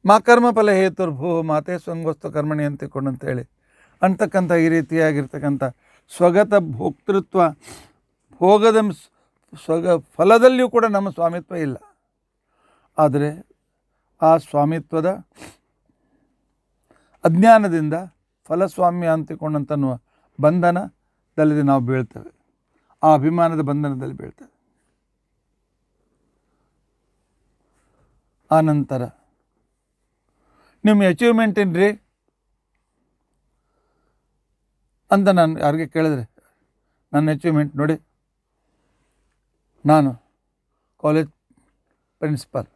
ಮಾ ಕರ್ಮಫಲ ಹೇತುರ್ಭೂ ಮಾತೆ ಸ್ವಂಗೋಸ್ತು ಕರ್ಮಣಿ ಅಂತಿಕೊಂಡು ಅಂತೇಳಿ ಅಂತಕ್ಕಂಥ ಈ ರೀತಿಯಾಗಿರ್ತಕ್ಕಂಥ ಸ್ವಗತ ಭೋಕ್ತೃತ್ವ, ಭೋಗದ ಫಲದಲ್ಲಿಯೂ ಕೂಡ ನಮ್ಮ ಸ್ವಾಮಿತ್ವ ಇಲ್ಲ. ಆದರೆ ಆ ಸ್ವಾಮಿತ್ವದ ಅಜ್ಞಾನದಿಂದ ಫಲಸ್ವಾಮ್ಯ ಅಂತಿಕೊಂಡಂತನ್ನುವ ಬಂಧನದಲ್ಲಿ ನಾವು ಬೀಳ್ತೇವೆ. ಆ ಅಭಿಮಾನದ ಬಂಧನದಲ್ಲಿ ಬೀಳ್ತೇವೆ. ಆ ನಂತರ ನಿಮ್ಮ ಅಚೀವ್ಮೆಂಟ್ ಏನ್ರಿ ಅಂತ ನಾನು ಯಾರಿಗೆ ಕೇಳಿದ್ರೆ, ನನ್ನ ಅಚೀವ್ಮೆಂಟ್ ನೋಡಿ, ನಾನು ಕಾಲೇಜ್ ಪ್ರಿನ್ಸಿಪಾಲ್,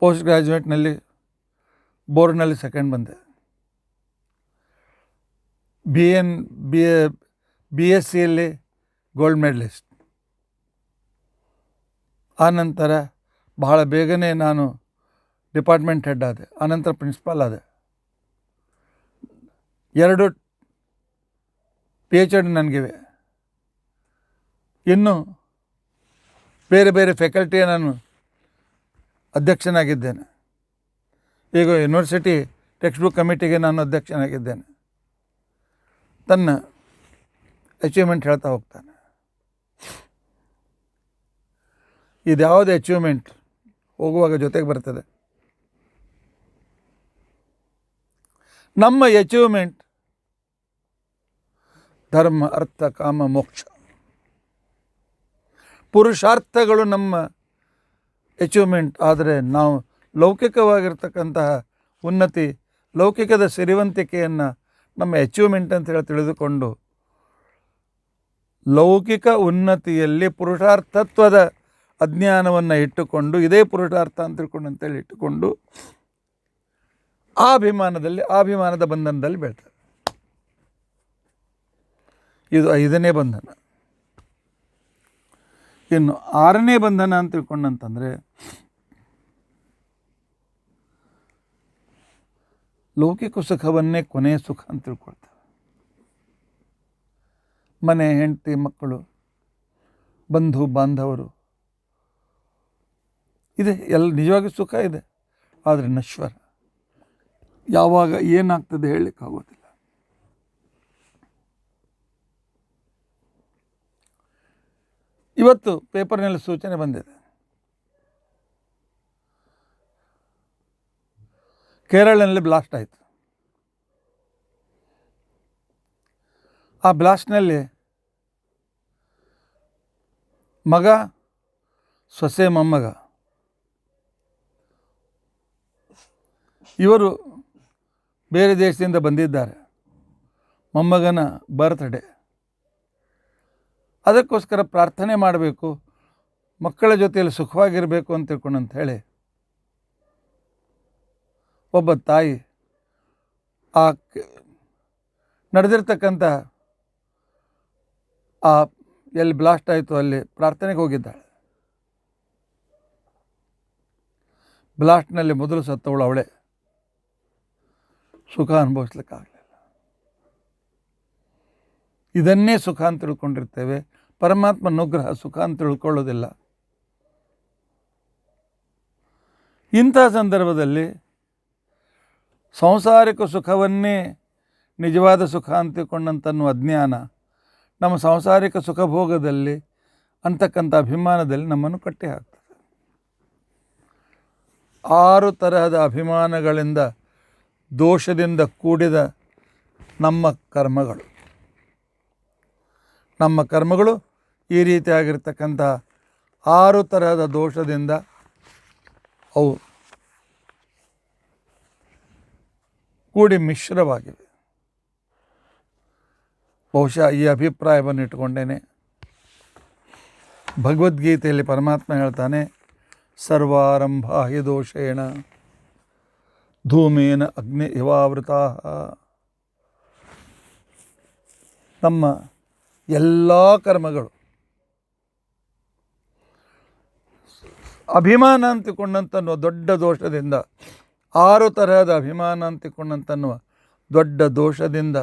ಪೋಸ್ಟ್ ಗ್ರ್ಯಾಜುಯೇಟ್ನಲ್ಲಿ ಬೋರ್ಡ್ನಲ್ಲಿ ಸೆಕೆಂಡ್ ಬಂದೆ, ಬಿ ಎಸ್ ಸಿಯಲ್ಲಿ ಗೋಲ್ಡ್ ಮೆಡಲಿಸ್ಟ್. ಆನಂತರ ಬಹಳ ಬೇಗನೆ ನಾನು ಡಿಪಾರ್ಟ್ಮೆಂಟ್ ಹೆಡ್ ಆದೆ, ಆನಂತರ ಪ್ರಿನ್ಸಿಪಾಲ್ ಆದೆ. 2 PhD ನನಗಿವೆ. ಇನ್ನು ಬೇರೆ ಬೇರೆ ಫ್ಯಾಕಲ್ಟಿಯ ನಾನು ಅಧ್ಯಕ್ಷನಾಗಿದ್ದೇನೆ. ಈಗ ಯೂನಿವರ್ಸಿಟಿ ಟೆಕ್ಸ್ಟ್ ಬುಕ್ ಕಮಿಟಿಗೆ ನಾನು ಅಧ್ಯಕ್ಷನಾಗಿದ್ದೇನೆ. ತನ್ನ ಅಚೀವ್ಮೆಂಟ್ ಹೇಳ್ತಾ ಹೋಗ್ತಾನೆ. ಇದ್ಯಾವುದೇ ಅಚೀವ್ಮೆಂಟ್ ಹೋಗುವಾಗ ಜೊತೆಗೆ ಬರ್ತದೆ. ನಮ್ಮ ಅಚೀವ್ಮೆಂಟ್ ಧರ್ಮ, ಅರ್ಥ, ಕಾಮ, ಮೋಕ್ಷ, ಪುರುಷಾರ್ಥಗಳು ನಮ್ಮ ಅಚೀವ್ಮೆಂಟ್. ಆದರೆ ನಾವು ಲೌಕಿಕವಾಗಿರ್ತಕ್ಕಂತಹ ಉನ್ನತಿ, ಲೌಕಿಕದ ಸಿರಿವಂತಿಕೆಯನ್ನು ನಮ್ಮ ಅಚೀವ್ಮೆಂಟ್ ಅಂತ ಹೇಳಿ ತಿಳಿದುಕೊಂಡು ಲೌಕಿಕ ಉನ್ನತಿಯಲ್ಲಿ ಪುರುಷಾರ್ಥತ್ವದ ಅಜ್ಞಾನವನ್ನು ಇಟ್ಟುಕೊಂಡು, ಇದೇ ಪುರುಷಾರ್ಥ ಅಂತ ತಿಳ್ಕೊಂಡು ಅಂತೇಳಿ ಇಟ್ಟುಕೊಂಡು ಆ ಅಭಿಮಾನದ ಬಂಧನದಲ್ಲಿ ಬೀಳ್ತದೆ. ಇದು 5ನೇ ಬಂಧನ. ಇನ್ನು 6ನೇ ಬಂಧನ ಅಂತ ತಿಳ್ಕೊಂಡಂತಂದರೆ, ಲೌಕಿಕ ಸುಖವನ್ನೇ ಕೊನೆಯ ಸುಖ ಅಂತ ತಿಳ್ಕೊಳ್ತೇವೆ. ಮನೆ, ಹೆಂಡತಿ, ಮಕ್ಕಳು, ಬಂಧು ಬಾಂಧವರು ಇದೆ, ಎಲ್ಲ ನಿಜವಾಗಿ ಸುಖ ಇದೆ, ಆದರೆ ನಶ್ವರ. ಯಾವಾಗ ಏನಾಗ್ತದೆ ಹೇಳಲಿಕ್ಕಾಗೋದಿಲ್ಲ. ಇವತ್ತು ಪೇಪರ್ನಲ್ಲಿ ಸೂಚನೆ ಬಂದಿದೆ, ಕೇರಳನಲ್ಲಿ ಬ್ಲಾಸ್ಟ್ ಆಯಿತು. ಆ ಬ್ಲಾಸ್ಟ್ನಲ್ಲಿ ಮಗ, ಸೊಸೆ, ಮೊಮ್ಮಗ ಇವರು ಬೇರೆ ದೇಶದಿಂದ ಬಂದಿದ್ದಾರೆ. ಮೊಮ್ಮಗನ ಬರ್ತ್ಡೇ, ಅದಕ್ಕೋಸ್ಕರ ಪ್ರಾರ್ಥನೆ ಮಾಡಬೇಕು, ಮಕ್ಕಳ ಜೊತೆಯಲ್ಲಿ ಸುಖವಾಗಿರಬೇಕು ಅಂತ ತಿಳ್ಕೊಂಡಂತ ಹೇಳಿ ಒಬ್ಬ ತಾಯಿ ಆ ನಡೆದಿರ್ತಕ್ಕಂಥ ಆ ಎಲ್ಲಿ ಬ್ಲಾಸ್ಟ್ ಆಯಿತು ಅಲ್ಲಿ ಪ್ರಾರ್ಥನೆಗೆ ಹೋಗಿದ್ದಾಳೆ. ಬ್ಲಾಸ್ಟ್ನಲ್ಲಿ ಮೊದಲು ಸತ್ತವಳು ಅವಳೇ. ಸುಖ ಅನುಭವಿಸ್ಲಿಕ್ಕಾಗಲಿಲ್ಲ. ಇದನ್ನೇ ಸುಖ ಅಂತ ತಿಳ್ಕೊಂಡಿರ್ತೇವೆ. ಪರಮಾತ್ಮ ಅನುಗ್ರಹ ಸುಖ ಅಂತ ತಿಳ್ಕೊಳ್ಳೋದಿಲ್ಲ. ಇಂಥ ಸಂದರ್ಭದಲ್ಲಿ ಸಾಂಸಾರಿಕ ಸುಖವನ್ನೇ ನಿಜವಾದ ಸುಖ ಅಂತ ತಿಳ್ಕೊಂಡಂತನ್ನುವ ಅಜ್ಞಾನ ನಮ್ಮ ಸಾಂಸಾರಿಕ ಸುಖ ಭೋಗದಲ್ಲಿ ಅಂತಕ್ಕಂಥ ಅಭಿಮಾನದಲ್ಲಿ ನಮ್ಮನ್ನು ಕಟ್ಟಿ ಹಾಕ್ತದೆ. 6 ತರಹದ ಅಭಿಮಾನಗಳಿಂದ ದೋಷದಿಂದ ಕೂಡಿದ ನಮ್ಮ ಕರ್ಮಗಳು ಈ ರೀತಿಯಾಗಿರ್ತಕ್ಕಂಥ 6 ತರಹದ ದೋಷದಿಂದ ಅವು ಕೂಡಿ ಮಿಶ್ರವಾಗಿವೆ. ಬಹುಶಃ ಈ ಅಭಿಪ್ರಾಯವನ್ನು ಇಟ್ಟುಕೊಂಡೇನೆ ಭಗವದ್ಗೀತೆಯಲ್ಲಿ ಪರಮಾತ್ಮ ಹೇಳ್ತಾನೆ, ಸರ್ವಾರಂಭ ಹಿ ದೋಷೇಣ ಧೂಮೇನ ಅಗ್ನಿ ಇವಾವೃತಾ. ನಮ್ಮ ಎಲ್ಲ ಕರ್ಮಗಳು ಅಭಿಮಾನ ಅಂತಿಕೊಂಡಂತನ್ನುವ ದೊಡ್ಡ ದೋಷದಿಂದ, 6 ತರಹದ ಅಭಿಮಾನ ಅಂತಿಕೊಂಡಂತನ್ನುವ ದೊಡ್ಡ ದೋಷದಿಂದ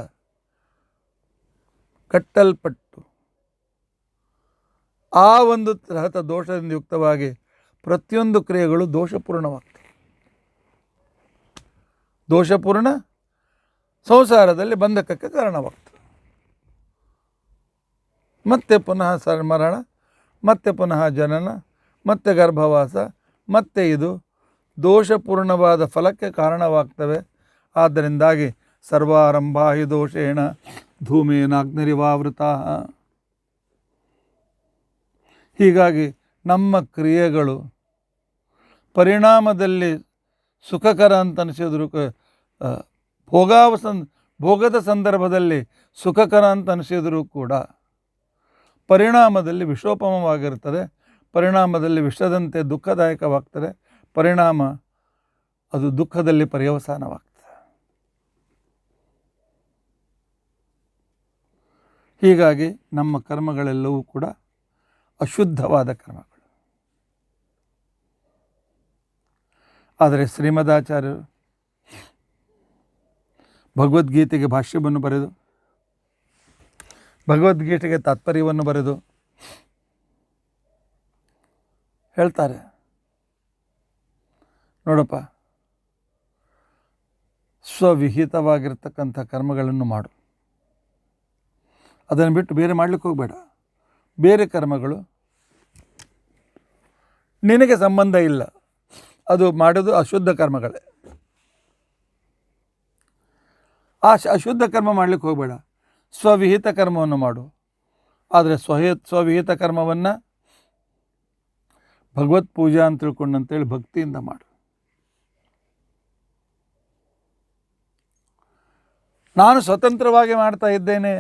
ಕಟ್ಟಲ್ಪಟ್ಟು ಆ ಒಂದು ತರಹದ ದೋಷದಿಂದ ಯುಕ್ತವಾಗಿ ಪ್ರತಿಯೊಂದು ಕ್ರಿಯೆಗಳು ದೋಷಪೂರ್ಣವಾಗ್ತವೆ. ದೋಷಪೂರ್ಣ ಸಂಸಾರದಲ್ಲಿ ಬಂಧಕಕ್ಕೆ ಕಾರಣವಾಗ್ತದೆ. ಮತ್ತೆ ಪುನಃ ಮರಣ, ಮತ್ತೆ ಪುನಃ ಜನನ, ಮತ್ತೆ ಗರ್ಭವಾಸ, ಮತ್ತೆ ಇದು ದೋಷಪೂರ್ಣವಾದ ಫಲಕ್ಕೆ ಕಾರಣವಾಗ್ತವೆ. ಆದ್ದರಿಂದಾಗಿ ಸರ್ವಾರಂಭ ಹಿ ದೋಷೇಣ ಧೂಮೇನಾಗ್ನಿರಿವಾವೃತ. ಹೀಗಾಗಿ ನಮ್ಮ ಕ್ರಿಯೆಗಳು ಪರಿಣಾಮದಲ್ಲಿ ಸುಖಕರ ಅಂತ ಅನಿಸಿದ್ರು, ಭೋಗದ ಸಂದರ್ಭದಲ್ಲಿ ಸುಖಕರ ಅಂತ ಅನಿಸಿದರೂ ಕೂಡ ಪರಿಣಾಮದಲ್ಲಿ ವಿಷೋಪಮವಾಗಿರ್ತದೆ. ಪರಿಣಾಮದಲ್ಲಿ ವಿಷದಂತೆ ದುಃಖದಾಯಕವಾಗ್ತದೆ. ಪರಿಣಾಮ ಅದು ದುಃಖದಲ್ಲಿ ಪರ್ಯವಸಾನವಾಗ್ತದೆ. ಹೀಗಾಗಿ ನಮ್ಮ ಕರ್ಮಗಳೆಲ್ಲವೂ ಕೂಡ ಅಶುದ್ಧವಾದ ಕರ್ಮಗಳು. ಆದರೆ ಶ್ರೀಮದಾಚಾರ್ಯರು ಭಗವದ್ಗೀತೆಗೆ ಭಾಷ್ಯವನ್ನು ಬರೆದು, ಭಗವದ್ಗೀತೆಗೆ ತಾತ್ಪರ್ಯವನ್ನು ಬರೆದು ಹೇಳ್ತಾರೆ, ನೋಡಪ್ಪ, ಸ್ವವಿಹಿತವಾಗಿರ್ತಕ್ಕಂಥ ಕರ್ಮಗಳನ್ನು ಮಾಡು. ಅದನ್ನು ಬಿಟ್ಟು ಬೇರೆ ಮಾಡಲಿಕ್ಕೆ ಹೋಗಬೇಡ. ಬೇರೆ ಕರ್ಮಗಳು ನಿನಗೆ ಸಂಬಂಧ ಇಲ್ಲ, ಅದು ಮಾಡೋದು ಅಶುದ್ಧ ಕರ್ಮಗಳೇ. ಆ ಅಶುದ್ಧ ಕರ್ಮ ಮಾಡಲಿಕ್ಕೆ ಹೋಗಬೇಡ, ಸ್ವವಿಹಿತ ಕರ್ಮವನ್ನು ಮಾಡು. ಆದರೆ ಸ್ವವಿಹಿತ ಕರ್ಮವನ್ನು ಭಗವತ್ ಪೂಜಾ ಅಂತ ತಿಳ್ಕೊಂಡಂತೇಳಿ ಭಕ್ತಿಯಿಂದ ಮಾಡು. ನಾನು ಸ್ವತಂತ್ರವಾಗಿ ಮಾಡ್ತಾ ಇದ್ದೇನೆ,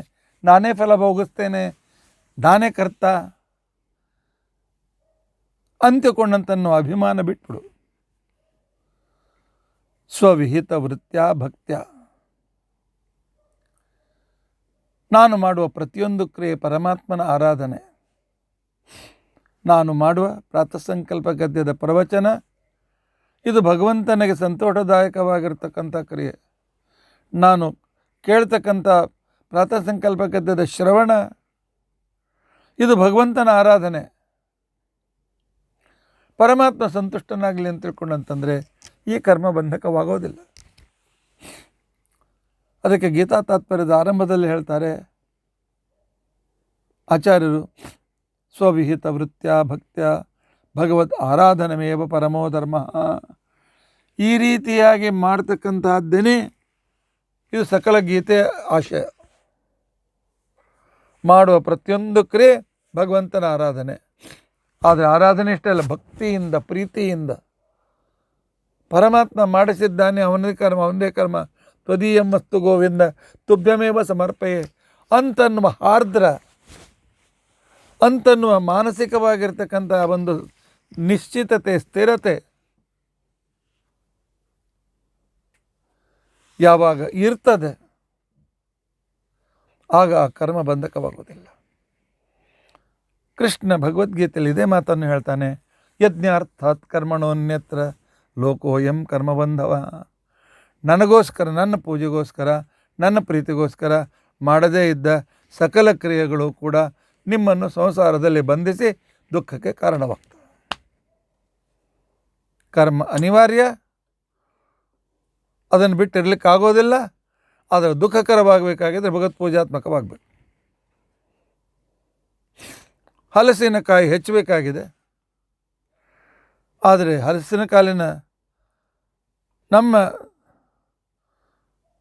ನಾನೇ ಫಲ ಭೋಗಿಸ್ತೇನೆ, ನಾನೇ ಕರ್ತ ಅಂತ್ಯಕೊಂಡಂತನ್ನೋ ಅಭಿಮಾನ ಬಿಟ್ಬಿಡು. ಸ್ವವಿಹಿತ ವೃತ್ಯ ಭಕ್ತ್ಯ, ನಾನು ಮಾಡುವ ಪ್ರತಿಯೊಂದು ಕ್ರಿಯೆ ಪರಮಾತ್ಮನ ಆರಾಧನೆ. ನಾನು ಮಾಡುವ ಪ್ರಾತಃಸಂಕಲ್ಪ ಗದ್ಯದ ಪ್ರವಚನ ಇದು ಭಗವಂತನಿಗೆ ಸಂತೋಷದಾಯಕವಾಗಿರ್ತಕ್ಕಂಥ ಕ್ರಿಯೆ. ನಾನು ಕೇಳ್ತಕ್ಕಂಥ ಪ್ರಾತಃಸಂಕಲ್ಪ ಗದ್ಯದ ಶ್ರವಣ ಇದು ಭಗವಂತನ ಆರಾಧನೆ. ಪರಮಾತ್ಮ ಸಂತುಷ್ಟನಾಗಲಿ ಅಂತ ತಿಳ್ಕೊಂಡಂತಂದರೆ ಈ ಕರ್ಮ ಬಂಧಕವಾಗೋದಿಲ್ಲ. ಅದಕ್ಕೆ ಗೀತಾ ತಾತ್ಪರ್ಯದ ಆರಂಭದಲ್ಲಿ ಹೇಳ್ತಾರೆ ಆಚಾರ್ಯರು, ಸ್ವವಿಹಿತ ವೃತ್ಯ ಭಕ್ತ್ಯ ಭಗವದ್ ಆರಾಧನಮೇವ ಪರಮೋ ಧರ್ಮ. ಈ ರೀತಿಯಾಗಿ ಮಾಡ್ತಕ್ಕಂತಹದ್ದೇನೆ ಇದು ಸಕಲ ಗೀತೆಯ ಆಶಯ. ಮಾಡುವ ಪ್ರತಿಯೊಂದು ಕ್ರಿಯೆ ಭಗವಂತನ ಆರಾಧನೆ. ಆದರೆ ಆರಾಧನೆ ಇಷ್ಟೇ ಅಲ್ಲ, ಭಕ್ತಿಯಿಂದ ಪ್ರೀತಿಯಿಂದ ಪರಮಾತ್ಮ ಮಾಡಿಸಿದ್ದಾನೆ, ಅವನದೇ ಕರ್ಮ ತ್ವದೀಯಮಸ್ತು ಗೋವಿಂದ ತುಭ್ಯಮೇವ ಸಮರ್ಪಯೆ ಅಂತನ್ನುವ ಆರ್ದ್ರ, ಅಂತನ್ನುವ ಮಾನಸಿಕವಾಗಿರ್ತಕ್ಕಂಥ ಒಂದು ನಿಶ್ಚಿತತೆ, ಸ್ಥಿರತೆ ಯಾವಾಗ ಇರ್ತದೆ ಆಗ ಆ ಕರ್ಮ ಬಂಧಕವಾಗುವುದಿಲ್ಲ. ಕೃಷ್ಣ ಭಗವದ್ಗೀತೆಯಲ್ಲಿ ಇದೇ ಮಾತನ್ನು ಹೇಳ್ತಾನೆ, ಯಜ್ಞಾರ್ಥಾತ್ ಕರ್ಮಣೋನ್ಯತ್ರ ಲೋಕೋಯಂ ಕರ್ಮಬಂಧವ. ನನಗೋಸ್ಕರ, ನನ್ನ ಪೂಜೆಗೋಸ್ಕರ, ನನ್ನ ಪ್ರೀತಿಗೋಸ್ಕರ ಮಾಡದೇ ಇದ್ದ ಸಕಲ ಕ್ರಿಯೆಗಳು ಕೂಡ ನಿಮ್ಮನ್ನು ಸಂಸಾರದಲ್ಲಿ ಬಂಧಿಸಿ ದುಃಖಕ್ಕೆ ಕಾರಣವಾಗ್ತವೆ. ಕರ್ಮ ಅನಿವಾರ್ಯ, ಅದನ್ನು ಬಿಟ್ಟಿರಲಿಕ್ಕಾಗೋದಿಲ್ಲ. ಆದರೆ ದುಃಖಕರವಾಗಬೇಕಾಗಿದ್ದರೆ ಭಗವತ್ ಪೂಜಾತ್ಮಕವಾಗಬೇಕು. ಹಲಸಿನಕಾಯಿ ಹೆಚ್ಚಬೇಕಾಗಿದೆ, ಆದರೆ ಹಲಸಿನಕಾಯಿನ ನಮ್ಮ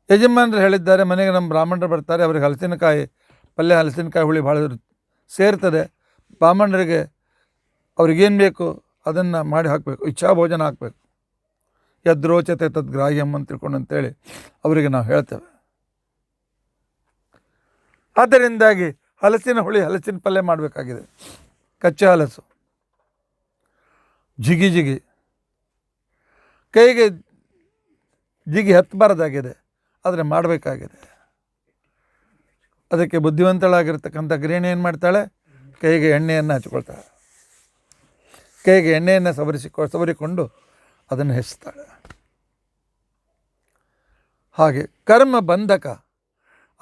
ಯಜಮಾನರು ಹೇಳಿದ್ದಾರೆ, ಮನೆಗೆ ನಮ್ಮ ಬ್ರಾಹ್ಮಣರು ಬರ್ತಾರೆ, ಅವರಿಗೆ ಹಲಸಿನಕಾಯಿ ಪಲ್ಯ, ಹಲಸಿನಕಾಯಿ ಹುಳಿ ಭಾಳ ಸೇರ್ತದೆ. ಬ್ರಾಹ್ಮಣರಿಗೆ ಅವ್ರಿಗೇನು ಬೇಕು ಅದನ್ನು ಮಾಡಿ ಹಾಕಬೇಕು, ಇಚ್ಛಾ ಭೋಜನ ಹಾಕಬೇಕು. ಯದ್ರೋಚತೆ ತದ್ಗ್ರಾಹ್ಯಂ ಅಂತ ತಿಳ್ಕೊಂಡು ಅಂತೇಳಿ ಅವರಿಗೆ ನಾವು ಹೇಳ್ತೇವೆ. ಆದ್ದರಿಂದಾಗಿ ಹಲಸಿನ ಹುಳಿ, ಹಲಸಿನ ಪಲ್ಯ ಮಾಡಬೇಕಾಗಿದೆ. ಕಚ್ಚಾ ಹಲಸು ಜಿಗಿ ಜಿಗಿ ಕೈಗೆ ಜಿಗಿ ಹತ್ತಬಾರ್ದಾಗಿದೆ, ಆದರೆ ಮಾಡಬೇಕಾಗಿದೆ. ಅದಕ್ಕೆ ಬುದ್ಧಿವಂತಳಾಗಿರ್ತಕ್ಕಂಥ ಗೃಹಿಣಿ ಏನು ಮಾಡ್ತಾಳೆ, ಕೈಗೆ ಎಣ್ಣೆಯನ್ನು ಹಚ್ಕೊಳ್ತಾಳೆ, ಕೈಗೆ ಎಣ್ಣೆಯನ್ನು ಸವರಿಕೊಂಡು ಅದನ್ನು ಹೆಸ್ತಾಳೆ. ಹಾಗೆ ಕರ್ಮ ಬಂಧಕ,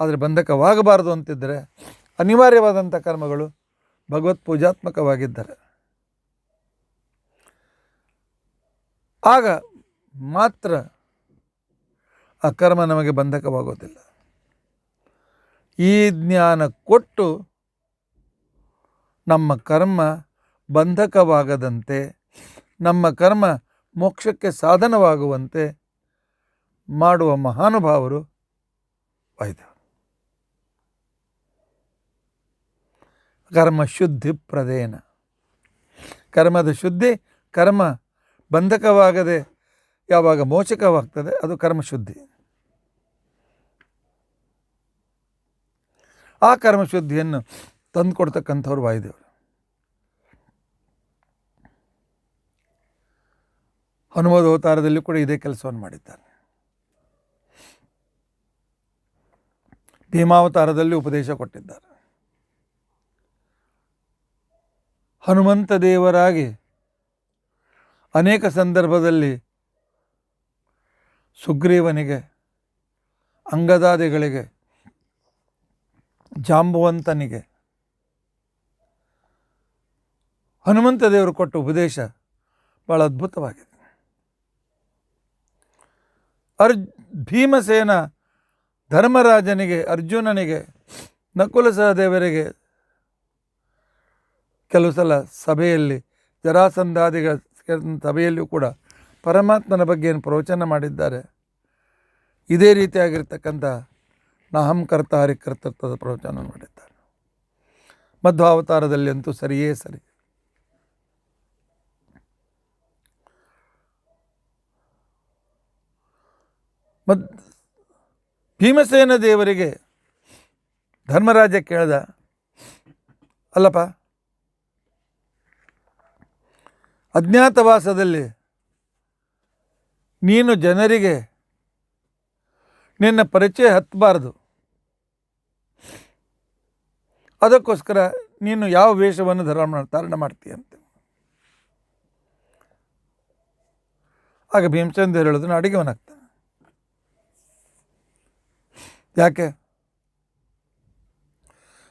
ಆದರೆ ಬಂಧಕವಾಗಬಾರದು ಅಂತಿದ್ದರೆ ಅನಿವಾರ್ಯವಾದಂಥ ಕರ್ಮಗಳು ಭಗವತ್ ಪೂಜಾತ್ಮಕವಾಗಿದ್ದರೆ ಆಗ ಮಾತ್ರ ಆ ಕರ್ಮ ನಮಗೆ ಬಂಧಕವಾಗೋದಿಲ್ಲ. ಈ ಜ್ಞಾನ ಕೊಟ್ಟು ನಮ್ಮ ಕರ್ಮ ಬಂಧಕವಾಗದಂತೆ, ನಮ್ಮ ಕರ್ಮ ಮೋಕ್ಷಕ್ಕೆ ಸಾಧನವಾಗುವಂತೆ ಮಾಡುವ ಮಹಾನುಭಾವರು ವಾಯುದೇವರು. ಕರ್ಮ ಶುದ್ಧಿ ಪ್ರದೇನ, ಕರ್ಮದ ಶುದ್ಧಿ, ಕರ್ಮ ಬಂಧಕವಾಗದೆ ಯಾವಾಗ ಮೋಚಕವಾಗ್ತದೆ ಅದು ಕರ್ಮಶುದ್ಧಿ. ಆ ಕರ್ಮಶುದ್ಧಿಯನ್ನು ತಂದುಕೊಡ್ತಕ್ಕಂಥವ್ರು ವಾಯುದೇವರು. ಹನುಮದ ಅವತಾರದಲ್ಲಿ ಕೂಡ ಇದೇ ಕೆಲಸವನ್ನು ಮಾಡಿದ್ದಾನೆ. ಭೀಮಾವತಾರದಲ್ಲಿ ಉಪದೇಶ ಕೊಟ್ಟಿದ್ದಾರೆ. ಹನುಮಂತ ದೇವರಾಗಿ ಅನೇಕ ಸಂದರ್ಭದಲ್ಲಿ ಸುಗ್ರೀವನಿಗೆ, ಅಂಗದಾದಿಗಳಿಗೆ, ಜಾಂಬುವಂತನಿಗೆ ಹನುಮಂತ ದೇವರು ಕೊಟ್ಟ ಉಪದೇಶ ಭಾಳ ಅದ್ಭುತವಾಗಿದೆ. ಭೀಮಸೇನ ಧರ್ಮರಾಜನಿಗೆ, ಅರ್ಜುನನಿಗೆ, ನಕುಲ ಸಹದೇವರಿಗೆ ಕೆಲವು ಸಲ ಸಭೆಯಲ್ಲಿ, ಜರಾಸಂಧಾದಿಗಳ ಸಭೆಯಲ್ಲಿಯೂ ಕೂಡ ಪರಮಾತ್ಮನ ಬಗ್ಗೆ ಏನು ಪ್ರವಚನ ಮಾಡಿದ್ದಾರೆ, ಇದೇ ರೀತಿಯಾಗಿರ್ತಕ್ಕಂಥ ನಾಹಂ ಕರ್ತ ಹರಿಕರ್ತೃತ್ವದ ಪ್ರವಚನ ಮಾಡಿದ್ದಾರೆ. ಮಧ್ವಾವತಾರದಲ್ಲಿ ಅಂತೂ ಸರಿಯೇ ಸರಿ. ಭೀಮಸೇನ ದೇವರಿಗೆ ಧರ್ಮರಾಜ ಕೇಳ್ದ, ಅಲ್ಲಪ್ಪ, ಅಜ್ಞಾತವಾಸದಲ್ಲಿ ನೀನು ಜನರಿಗೆ ನಿನ್ನ ಪರಿಚಯ ಹತ್ತಬಾರದು, ಅದಕ್ಕೋಸ್ಕರ ನೀನು ಯಾವ ವೇಷವನ್ನು ಧಾರಣ ಮಾಡ್ತೀಯಂತೆ. ಆಗ ಭೀಮಸೇನ ದೇವರು ಹೇಳೋದನ್ನು ಅಡಿಗೆವನಾಗ್ತಾನೆ. ಯಾಕೆ?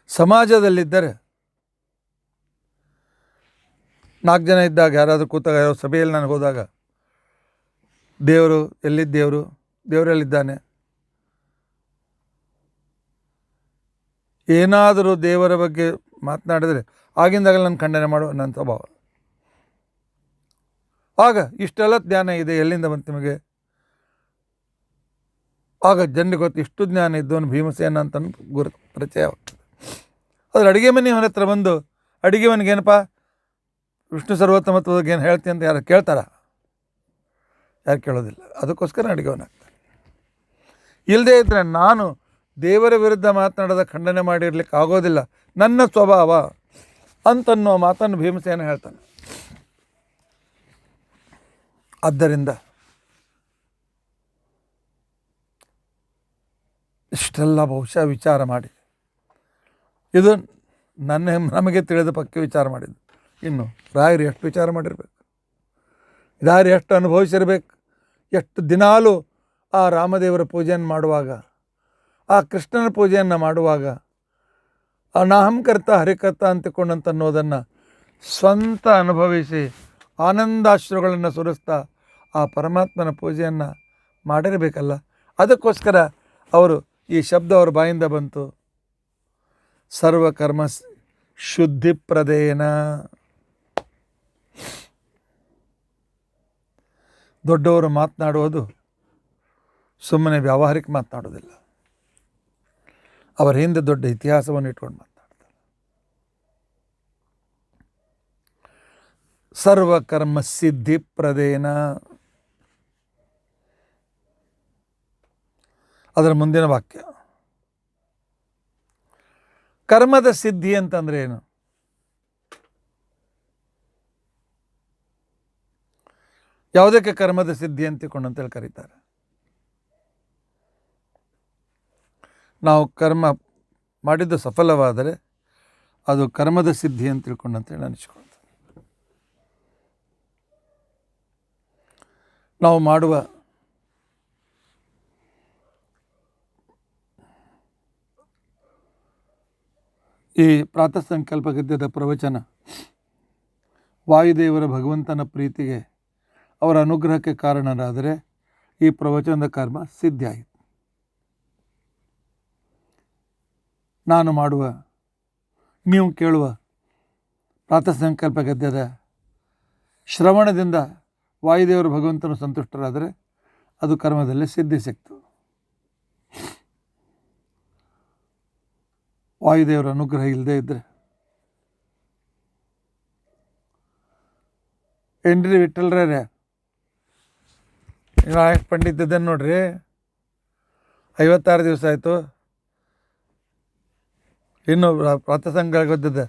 ಸಮಾಜದಲ್ಲಿದ್ದರೆ 4 ಜನ ಇದ್ದಾಗ, ಯಾರಾದರೂ ಕೂತಾಗ, ಯಾವ ಸಭೆಯಲ್ಲಿ ನನಗೆ ಹೋದಾಗ, ದೇವರು ಎಲ್ಲಿದ್ದೇವರು, ದೇವರಲ್ಲಿದ್ದಾನೆ, ಏನಾದರೂ ದೇವರ ಬಗ್ಗೆ ಮಾತನಾಡಿದರೆ ಆಗಿಂದಾಗಲೇ ನನ್ನ ಖಂಡನೆ ಮಾಡುವ ನನ್ನ ಸ್ವಭಾವ. ಆಗ ಇಷ್ಟೆಲ್ಲ ಜ್ಞಾನ ಇದೆ, ಎಲ್ಲಿಂದ ಬಂತು ನಿಮಗೆ? ಆಗ ಜನರಿಗೆ ಗೊತ್ತು, ಇಷ್ಟು ಜ್ಞಾನ ಇದ್ದವನು ಭೀಮಸೇನ ಅಂತ ಪರಿಚಯ ಆಗ್ತದೆ. ಅದ್ರ ಅಡುಗೆ ಮನೆ ಅವನ ಹತ್ರ ಬಂದು ಅಡುಗೆ ಮನೆಗೇನಪ್ಪ ವಿಷ್ಣು ಸರ್ವೋತ್ತಮತ್ವದ ಬಗ್ಗೆ ಏನು ಹೇಳ್ತೀನಿ ಅಂತ ಯಾರು ಕೇಳ್ತಾರ? ಯಾರು ಕೇಳೋದಿಲ್ಲ. ಅದಕ್ಕೋಸ್ಕರ ಅಡುಗೆವನಾಗ್ತಾನೆ. ಇಲ್ಲದೇ ಇದ್ದರೆ ನಾನು ದೇವರ ವಿರುದ್ಧ ಮಾತನಾಡೋದ ಖಂಡನೆ ಮಾಡಿರ್ಲಿಕ್ಕೆ ಆಗೋದಿಲ್ಲ, ನನ್ನ ಸ್ವಭಾವ ಅಂತನ್ನೋ ಮಾತನ್ನು ಭೀಮಸೇನ ಹೇಳ್ತಾನೆ. ಆದ್ದರಿಂದ ಇಷ್ಟೆಲ್ಲ ಬಹುಶಃ ವಿಚಾರ ಮಾಡಿ, ಇದು ನಮಗೆ ತಿಳಿದ ಪಕ್ಕೆ ವಿಚಾರ ಮಾಡಿದ್ದು. ಇನ್ನು ರಾಯರು ಎಷ್ಟು ವಿಚಾರ ಮಾಡಿರ್ಬೇಕು, ರಾಯರು ಎಷ್ಟು ಅನುಭವಿಸಿರ್ಬೇಕು, ಎಷ್ಟು ದಿನಾಲು ಆ ರಾಮದೇವರ ಪೂಜೆಯನ್ನು ಮಾಡುವಾಗ, ಆ ಕೃಷ್ಣನ ಪೂಜೆಯನ್ನು ಮಾಡುವಾಗ ಆ ನಾಹಂಕರ್ತ ಹರಿಕರ್ತ ಅಂತಕೊಂಡಂತ ಅನ್ನೋದನ್ನು ಸ್ವಂತ ಅನುಭವಿಸಿ ಆನಂದಾಶ್ರುಗಳನ್ನು ಸುರಿಸ್ತಾ ಆ ಪರಮಾತ್ಮನ ಪೂಜೆಯನ್ನು ಮಾಡಿರಬೇಕಲ್ಲ. ಅದಕ್ಕೋಸ್ಕರ ಅವರು ಈ ಶಬ್ದ ಅವ್ರ ಬಾಯಿಂದ ಬಂತು, ಸರ್ವಕರ್ಮ ಶುದ್ಧಿಪ್ರದೇನ. ದೊಡ್ಡವರು ಮಾತನಾಡುವುದು ಸುಮ್ಮನೆ ವ್ಯಾವಹಾರಿಕ ಮಾತನಾಡೋದಿಲ್ಲ, ಅವರ ಹಿಂದೆ ದೊಡ್ಡ ಇತಿಹಾಸವನ್ನು ಇಟ್ಕೊಂಡು ಮಾತನಾಡ್ತಾರೆ. ಸರ್ವಕರ್ಮ ಸಿದ್ಧಿಪ್ರದೇನ. ಅದರ ಮುಂದಿನ ವಾಕ್ಯ, ಕರ್ಮದ ಸಿದ್ಧಿ ಅಂತಂದ್ರೆ ಏನು? ಯಾವುದಕ್ಕೆ ಕರ್ಮದ ಸಿದ್ಧಿ ಅಂತೇಳಿ ಕರೀತಾರೆ? ನಾವು ಕರ್ಮ ಮಾಡಿದ್ದು ಸಫಲವಾದರೆ ಅದು ಕರ್ಮದ ಸಿದ್ಧಿ ಅಂತ ತಿಳ್ಕೊಂಡಂತೇಳಿ ಅನಿಸ್ಕೊಳ್ತಾರೆ. ನಾವು ಮಾಡುವ ಈ ಪ್ರಾತಃ ಸಂಕಲ್ಪ ಗದ್ಯದ ಪ್ರವಚನ ವಾಯುದೇವರ ಭಗವಂತನ ಪ್ರೀತಿಗೆ, ಅವರ ಅನುಗ್ರಹಕ್ಕೆ ಕಾರಣರಾದರೆ ಈ ಪ್ರವಚನದ ಕರ್ಮ ಸಿದ್ಧಿ ಆಯಿತು. ನಾನು ಮಾಡುವ, ನೀವು ಕೇಳುವ ಪ್ರಾತಃ ಸಂಕಲ್ಪ ಗದ್ಯದ ಶ್ರವಣದಿಂದ ವಾಯುದೇವರು ಭಗವಂತನು ಸಂತುಷ್ಟರಾದರೆ ಅದು ಕರ್ಮದಲ್ಲಿ ಸಿದ್ಧಿ ಸಿಕ್ತು. ವಾಯುದೇವರ ಅನುಗ್ರಹ ಇಲ್ಲದೆ ಇದ್ದರೆ, ಏನ್ರಿ ವಿಠಲ್ರೇ, ನಾಯಕ್ ಪಂಡಿತ್ ಇದ್ದೇನೆ ನೋಡ್ರಿ, 56 ದಿವಸ ಆಯಿತು, ಇನ್ನು ಪ್ರಾತಃಸಂಗ ಗದ್ಯದ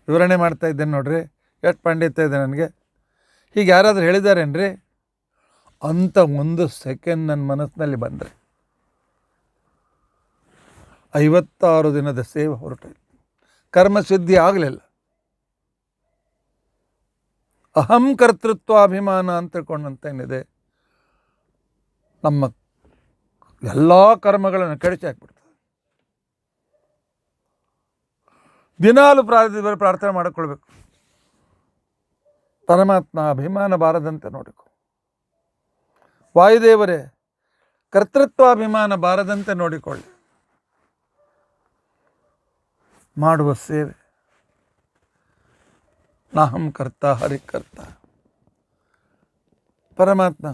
ವಿವರಣೆ ಮಾಡ್ತಾ ಇದ್ದೇನೆ ನೋಡ್ರಿ, ಎಷ್ಟು ಪಂಡಿತ ಇದೆ ನನಗೆ, ಹೀಗೆ ಯಾರಾದರೂ ಹೇಳಿದಾರೇನ್ರಿ ಅಂತ ಒಂದು ಸೆಕೆಂಡ್ ನನ್ನ ಮನಸ್ಸಿನಲ್ಲಿ ಬಂದರೆ 56 ದಿನದ ಸೇವೆ ಹೊರಟಾಯ್ತು, ಕರ್ಮಸಿದ್ಧಿ ಆಗಲಿಲ್ಲ. ಅಹಂ ಕರ್ತೃತ್ವಾಭಿಮಾನ ಅಂತ ತಿಳ್ಕೊಂಡಂತೇನಿದೆ, ನಮ್ಮ ಎಲ್ಲ ಕರ್ಮಗಳನ್ನು ಕೆಡಿಸಿ ಹಾಕ್ಬಿಡ್ತದೆ. ದಿನಾಲು ಪ್ರಾರ್ಥನೆ ಮಾಡಿಕೊಳ್ಬೇಕು, ಪರಮಾತ್ಮ ಅಭಿಮಾನ ಬಾರದಂತೆ ನೋಡಿಕೊ, ವಾಯುದೇವರೇ ಕರ್ತೃತ್ವಾಭಿಮಾನ ಬಾರದಂತೆ ನೋಡಿಕೊಳ್ಳಿ. ಮಾಡುವ ಸೇವೆ ನಾಹಂ ಕರ್ತ ಹರಿಕರ್ತ. ಪರಮಾತ್ಮ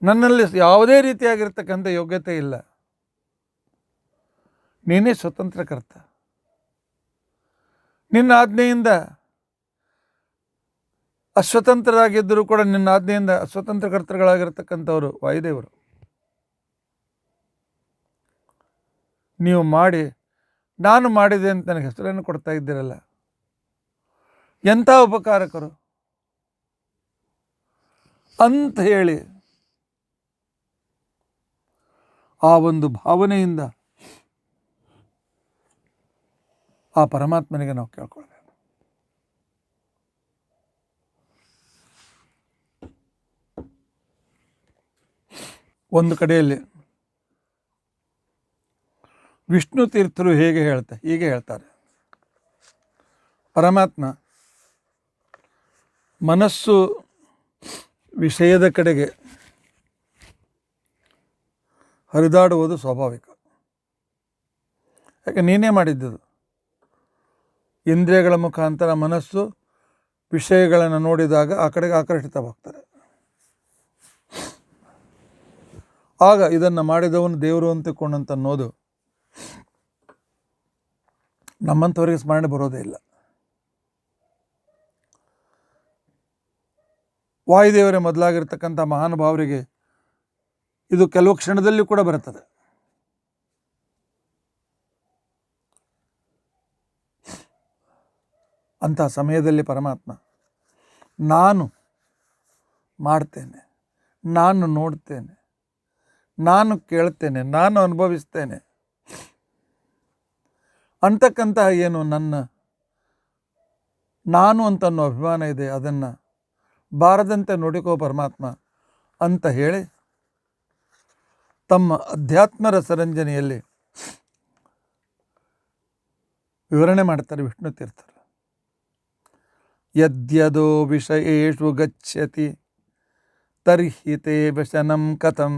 ನನ್ನಲ್ಲಿ ಯಾವುದೇ ರೀತಿಯಾಗಿರ್ತಕ್ಕಂಥ ಯೋಗ್ಯತೆ ಇಲ್ಲ, ನೀನೇ ಸ್ವತಂತ್ರ ಕರ್ತ. ನಿನ್ನ ಆಜ್ಞೆಯಿಂದ ಅಸ್ವತಂತ್ರರಾಗಿದ್ದರೂ ಕೂಡ ನಿನ್ನ ಆಜ್ಞೆಯಿಂದ ಅಸ್ವತಂತ್ರ ಕರ್ತೃಗಳಾಗಿರ್ತಕ್ಕಂಥವರು ವಾಯುದೇವರು. ನೀವು ಮಾಡಿ ನಾನು ಮಾಡಿದೆ ಅಂತ ನನಗೆ ಹೆಸರನ್ನು ಕೊಡ್ತಾ ಇದ್ದೀರಲ್ಲ, ಎಂಥ ಉಪಕಾರಕರು ಅಂತ ಹೇಳಿ ಆ ಒಂದು ಭಾವನೆಯಿಂದ ಆ ಪರಮಾತ್ಮನಿಗೆ ನಾವು ಕೇಳ್ಕೊಳ್ಬೇಕು. ಒಂದು ಕಡೆಯಲ್ಲಿ ವಿಷ್ಣು ತೀರ್ಥರು ಹೀಗೆ ಹೇಳ್ತಾರೆ, ಪರಮಾತ್ಮ ಮನಸ್ಸು ವಿಷಯದ ಕಡೆಗೆ ಹರಿದಾಡುವುದು ಸ್ವಾಭಾವಿಕ. ಯಾಕೆ ನೀನೇ ಮಾಡಿದ್ದುದು. ಇಂದ್ರಿಯಗಳ ಮುಖಾಂತರ ಮನಸ್ಸು ವಿಷಯಗಳನ್ನು ನೋಡಿದಾಗ ಆ ಕಡೆಗೆ ಆಕರ್ಷಿತವಾಗ್ತಾರೆ. ಆಗ ಇದನ್ನು ಮಾಡಿದವನು ದೇವರು ಅಂತಕೊಂಡಂತ ಅನ್ನೋದು ನಮ್ಮಂಥವ್ರಿಗೆ ಸ್ಮರಣೆ ಬರೋದೇ ಇಲ್ಲ. ವಾಯುದೇವರೇ ಮೊದಲಾಗಿರ್ತಕ್ಕಂಥ ಮಹಾನುಭಾವರಿಗೆ ಇದು ಕೆಲವು ಕ್ಷಣದಲ್ಲಿ ಕೂಡ ಬರುತ್ತದೆ. ಅಂಥ ಸಮಯದಲ್ಲಿ ಪರಮಾತ್ಮ ನಾನು ಮಾಡ್ತೇನೆ, ನಾನು ನೋಡ್ತೇನೆ, ನಾನು ಕೇಳ್ತೇನೆ, ನಾನು ಅನುಭವಿಸ್ತೇನೆ ಅಂತಕ್ಕಂತಹ ಏನು ನಾನು ಅಂತನ್ನೋ ಅಭಿಮಾನ ಇದೆ, ಅದನ್ನು ಬಾರದಂತೆ ನೋಡಿಕೋ ಪರಮಾತ್ಮ ಅಂತ ಹೇಳಿ ತಮ್ಮ ಅಧ್ಯಾತ್ಮ ರಸರಂಜನೆಯಲ್ಲಿ ವಿವರಣೆ ಮಾಡ್ತಾರೆ ವಿಷ್ಣು ತೀರ್ಥರು. ಯದ್ಯದೋ ವಿಷಯೇಷು ಗಚ್ಚತಿ ತರ್ಹಿ ತೇ ವ್ಯಸನಂ ಕಥಂ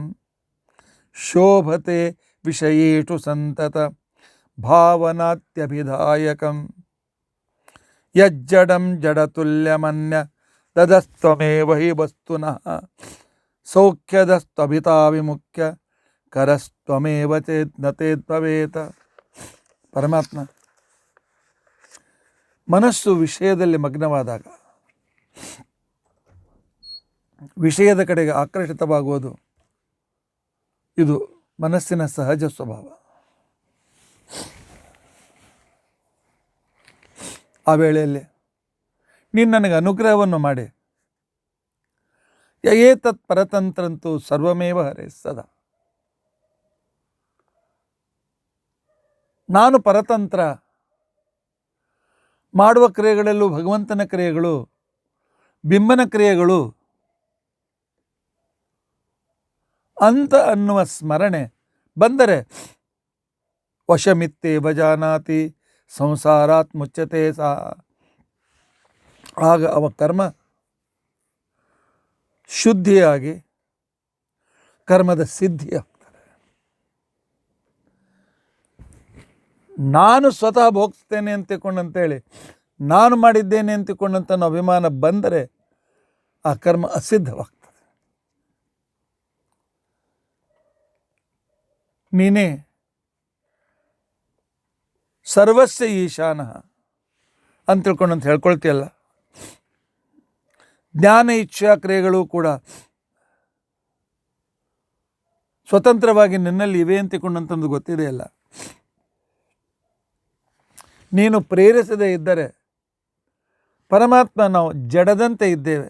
ಶೋಭತೆ ವಿಷಯೇಷು ಸಂತತ ಭಾವನಾತ್ಯಭಿಧಾಯಕಂ ಯಜ್ಜಡಂ ಜಡತುಲ್ಯಮನ್ಯ ತದಸ್ತ್ವಮೇವ ಹಿ ವಸ್ತುನಃ ಸೌಖ್ಯದಸ್ತ್ವಭಿತಾ ವಿಮುಖ್ಯ ಕರಸ್ತ್ವಮೇವ ಚೇತ್ನತೇತ್ಭವೇತ. ಪರಮಾತ್ಮ ಮನಸ್ಸು ವಿಷಯದಲ್ಲಿ ಮಗ್ನವಾದಾಗ, ವಿಷಯದ ಕಡೆಗೆ ಆಕರ್ಷಿತವಾಗುವುದು ಇದು ಮನಸ್ಸಿನ ಸಹಜ ಸ್ವಭಾವ. ಆ ವೇಳೆಯಲ್ಲಿ ನೀನು ನನಗೆ ಅನುಗ್ರಹವನ್ನು ಮಾಡಿ ಏತತ್ ಪರತಂತ್ರಂತೂ ಸರ್ವಮೇವ ಹರೇ ಸದಾ. ನಾನು ಪರತಂತ್ರ, ಮಾಡುವ ಕ್ರಿಯೆಗಳಲ್ಲೂ ಭಗವಂತನ ಕ್ರಿಯೆಗಳು, ಬಿಂಬನ ಕ್ರಿಯೆಗಳು ಅಂತ ಅನ್ನುವ ಸ್ಮರಣೆ ಬಂದರೆ ವಶಮಿತ್ತೇವ ಜಾನಾತಿ ಸಂಸಾರಾತ್ ಮುಚ್ಚತೆ ಸಾ. ಆಗ ಅವ ಕರ್ಮ ಶುದ್ಧಿಯಾಗಿ ಕರ್ಮದ ಸಿದ್ಧಿ ಆಗ್ತದೆ. ನಾನು ಸ್ವತಃ ಭೋಗಿಸ್ತೇನೆ ಅಂತಿಕೊಂಡಂತೇಳಿ, ನಾನು ಮಾಡಿದ್ದೇನೆ ಅಂತಿಕೊಂಡಂತ ಅಭಿಮಾನ ಬಂದರೆ ಆ ಕರ್ಮ ಅಸಿದ್ಧವಾಗ್ತದೆ. ನೀನೇ ಸರ್ವಸ್ಯ ಈಶಾನಃ ಅಂತ ತಿಳ್ಕೊಂಡಂತ ಹೇಳ್ಕೊಳ್ತೀಯಲ್ಲ, ಜ್ಞಾನ ಇಚ್ಛಾ ಕ್ರಿಯೆಗಳು ಕೂಡ ಸ್ವತಂತ್ರವಾಗಿ ನಿನ್ನಲ್ಲಿ ಇವೆ ಅಂತಿಕೊಂಡಂತಂದು ಗೊತ್ತಿದೆಯಲ್ಲ. ನೀನು ಪ್ರೇರಿಸದೇ ಇದ್ದರೆ ಪರಮಾತ್ಮ ನಾವು ಜಡದಂತೆ ಇದ್ದೇವೆ.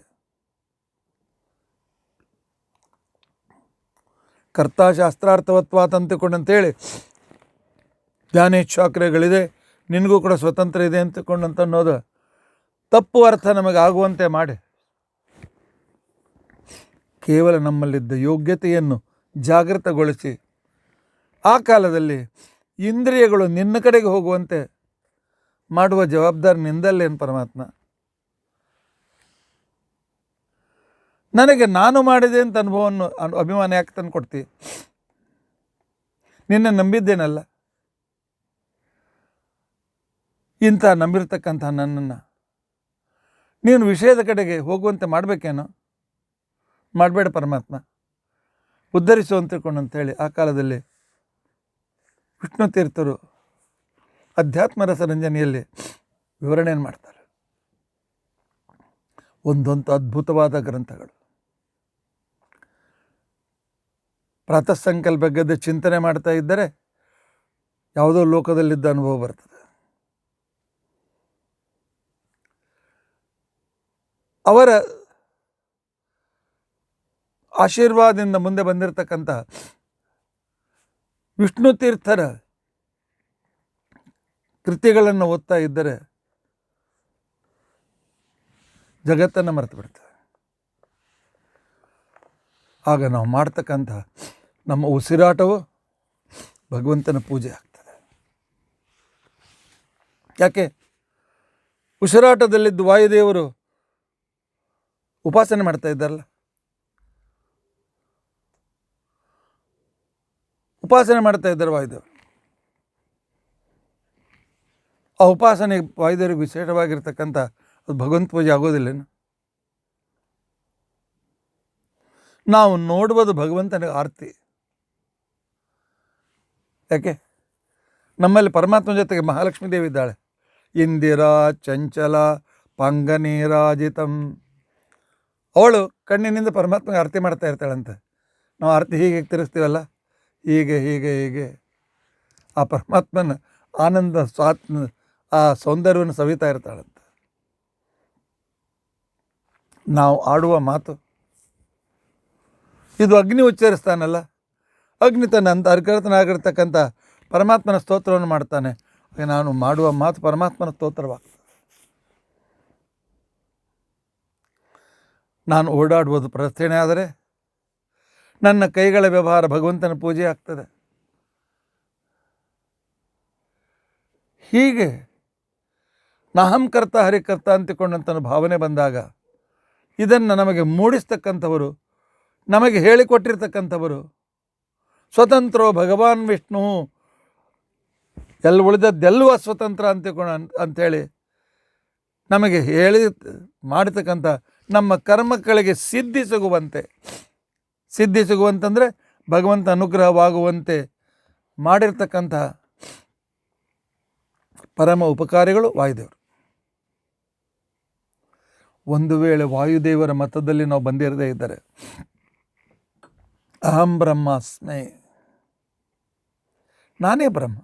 ಕರ್ತಾಶಾಸ್ತ್ರಾರ್ಥವತ್ವಾತ್ ಅಂತಿಕೊಂಡಂತೇಳಿ ಜ್ಞಾನೇಚ್ಛಾಕ್ರಿಯೆಗಳಿದೆ, ನಿನಗೂ ಕೂಡ ಸ್ವತಂತ್ರ ಇದೆ ಅಂತಕೊಂಡಂತ ಅನ್ನೋದು ತಪ್ಪು ಅರ್ಥ ನಮಗೆ ಆಗುವಂತೆ ಮಾಡಿ ಕೇವಲ ನಮ್ಮಲ್ಲಿದ್ದ ಯೋಗ್ಯತೆಯನ್ನು ಜಾಗೃತಗೊಳಿಸಿ ಆ ಕಾಲದಲ್ಲಿ ಇಂದ್ರಿಯಗಳು ನಿನ್ನ ಕಡೆಗೆ ಹೋಗುವಂತೆ ಮಾಡುವ ಜವಾಬ್ದಾರಿ ನಿಂದಲ್ಲೇನು ಪರಮಾತ್ಮ? ನನಗೆ ನಾನು ಮಾಡಿದೆ ಅಂತ ಅನುಭವವನ್ನು ಅಭಿಮಾನ ಯಾಕೆ ತಂದು ಕೊಡ್ತಿ? ನಿನ್ನೆ ನಂಬಿದ್ದೇನಲ್ಲ, ಇಂಥ ನಂಬಿರ್ತಕ್ಕಂಥ ನನ್ನನ್ನು ನೀನು ವಿಷಯದ ಕಡೆಗೆ ಹೋಗುವಂತೆ ಮಾಡಬೇಕೇನೋ? ಮಾಡಬೇಡ ಪರಮಾತ್ಮ, ಉದ್ಧರಿಸು ಅಂತ ತಿಳ್ಕೊಂಡಂತೇಳಿ ಆ ಕಾಲದಲ್ಲಿ ವಿಷ್ಣು ತೀರ್ಥರು ಅಧ್ಯಾತ್ಮ ರಸರಂಜನೆಯಲ್ಲಿ ವಿವರಣೆಯನ್ನು ಮಾಡ್ತಾರೆ. ಒಂದೊಂದು ಅದ್ಭುತವಾದ ಗ್ರಂಥಗಳು. ಪ್ರಾತಃ ಸಂಕಲ್ಪ ಬಗ್ಗೆ ಚಿಂತನೆ ಮಾಡ್ತಾ ಇದ್ದರೆ ಯಾವುದೋ ಲೋಕದಲ್ಲಿದ್ದ ಅನುಭವ ಬರ್ತದೆ. ಅವರ ಆಶೀರ್ವಾದದಿಂದ ಮುಂದೆ ಬಂದಿರತಕ್ಕಂಥ ವಿಷ್ಣು ತೀರ್ಥರ ಕೃತಿಗಳನ್ನು ಓದ್ತಾ ಇದ್ದರೆ ಜಗತ್ತನ್ನು ಮರೆತು ಬಿಡ್ತೇವೆ. ಆಗ ನಾವು ಮಾಡ್ತಕ್ಕಂಥ ನಮ್ಮ ಉಸಿರಾಟವು ಭಗವಂತನ ಪೂಜೆ ಆಗ್ತದೆ. ಯಾಕೆ? ಉಸಿರಾಟದಲ್ಲಿದ್ದು ವಾಯುದೇವರು ಉಪಾಸನೆ ಮಾಡ್ತಾ ಇದ್ದಾರಲ್ಲ, ಉಪಾಸನೆ ಮಾಡ್ತಾ ಇದ್ದಾರೆ ವಾಯುದೇವರು. ಆ ಉಪಾಸನೆ ವಾಯುದೇವರಿಗೆ ವಿಶೇಷವಾಗಿರ್ತಕ್ಕಂಥ ಅದು ಭಗವಂತ ಪೂಜೆ ಆಗೋದಿಲ್ಲೇನು? ನಾವು ನೋಡುವುದು ಭಗವಂತನಿಗೆ ಆರತಿ. ಯಾಕೆ? ನಮ್ಮಲ್ಲಿ ಪರಮಾತ್ಮನ ಜೊತೆಗೆ ಮಹಾಲಕ್ಷ್ಮೀ ದೇವಿ ಇದ್ದಾಳೆ. ಇಂದಿರಾ ಚಂಚಲ ಪಾಂಗನೀರಾಜಿತಂ. ಅವಳು ಕಣ್ಣಿನಿಂದ ಪರಮಾತ್ಮಗೆ ಆರತಿ ಮಾಡ್ತಾ ಇರ್ತಾಳಂತೆ. ನಾವು ಆರತಿ ಹೀಗೆ ತಿರುಗಿಸ್ತೀವಲ್ಲ, ಹೀಗೆ ಹೀಗೆ ಹೀಗೆ ಆ ಪರಮಾತ್ಮನ ಆನಂದ ಆ ಸೌಂದರ್ಯವನ್ನು ಸವಿತಾ ಇರ್ತಾಳಂತೆ. ನಾವು ಆಡುವ ಮಾತು ಇದು ಅಗ್ನಿ ಉಚ್ಚರಿಸ್ತಾನಲ್ಲ, ಅಗ್ನಿ ತನ್ನ ಅರ್ಕರ್ತನಾಗಿರ್ತಕ್ಕಂಥ ಪರಮಾತ್ಮನ ಸ್ತೋತ್ರವನ್ನು ಮಾಡ್ತಾನೆ. ನಾನು ಮಾಡುವ ಮಾತು ಪರಮಾತ್ಮನ ಸ್ತೋತ್ರವಾಗ್ತದೆ. ನಾನು ಓಡಾಡುವುದು ಪ್ರಾರ್ಥನೆ ಆದರೆ ನನ್ನ ಕೈಗಳ ವ್ಯವಹಾರ ಭಗವಂತನ ಪೂಜೆ ಆಗ್ತದೆ. ಹೀಗೆ ನಾಹಂಕರ್ತ ಹರಿಕರ್ತ ಅಂತಿಕೊಂಡಂಥ ಭಾವನೆ ಬಂದಾಗ ಇದನ್ನು ನಮಗೆ ಮೂಡಿಸ್ತಕ್ಕಂಥವರು, ನಮಗೆ ಹೇಳಿಕೊಟ್ಟಿರ್ತಕ್ಕಂಥವರು ಸ್ವತಂತ್ರೋ ಭಗವಾನ್ ವಿಷ್ಣು, ಉಳಿದದ್ದೆಲ್ಲೂ ಅಸ್ವತಂತ್ರ ಅಂಥೇಳಿ ನಮಗೆ ಹೇಳಿ ಮಾಡತಕ್ಕಂಥ ನಮ್ಮ ಕರ್ಮಗಳಿಗೆ ಸಿದ್ಧಿ ಸಿಗುವಂತಂದರೆ ಭಗವಂತ ಅನುಗ್ರಹವಾಗುವಂತೆ ಮಾಡಿರ್ತಕ್ಕಂಥ ಪರಮ ಉಪಕಾರಿಗಳು ವಾಯುದೇವರು. ಒಂದು ವೇಳೆ ವಾಯುದೇವರ ಮತದಲ್ಲಿ ನಾವು ಬಂದಿರದೇ ಇದ್ದರೆ, ಅಹಂ ಬ್ರಹ್ಮಾಸ್ಮಿ, ನಾನೇ ಬ್ರಹ್ಮ,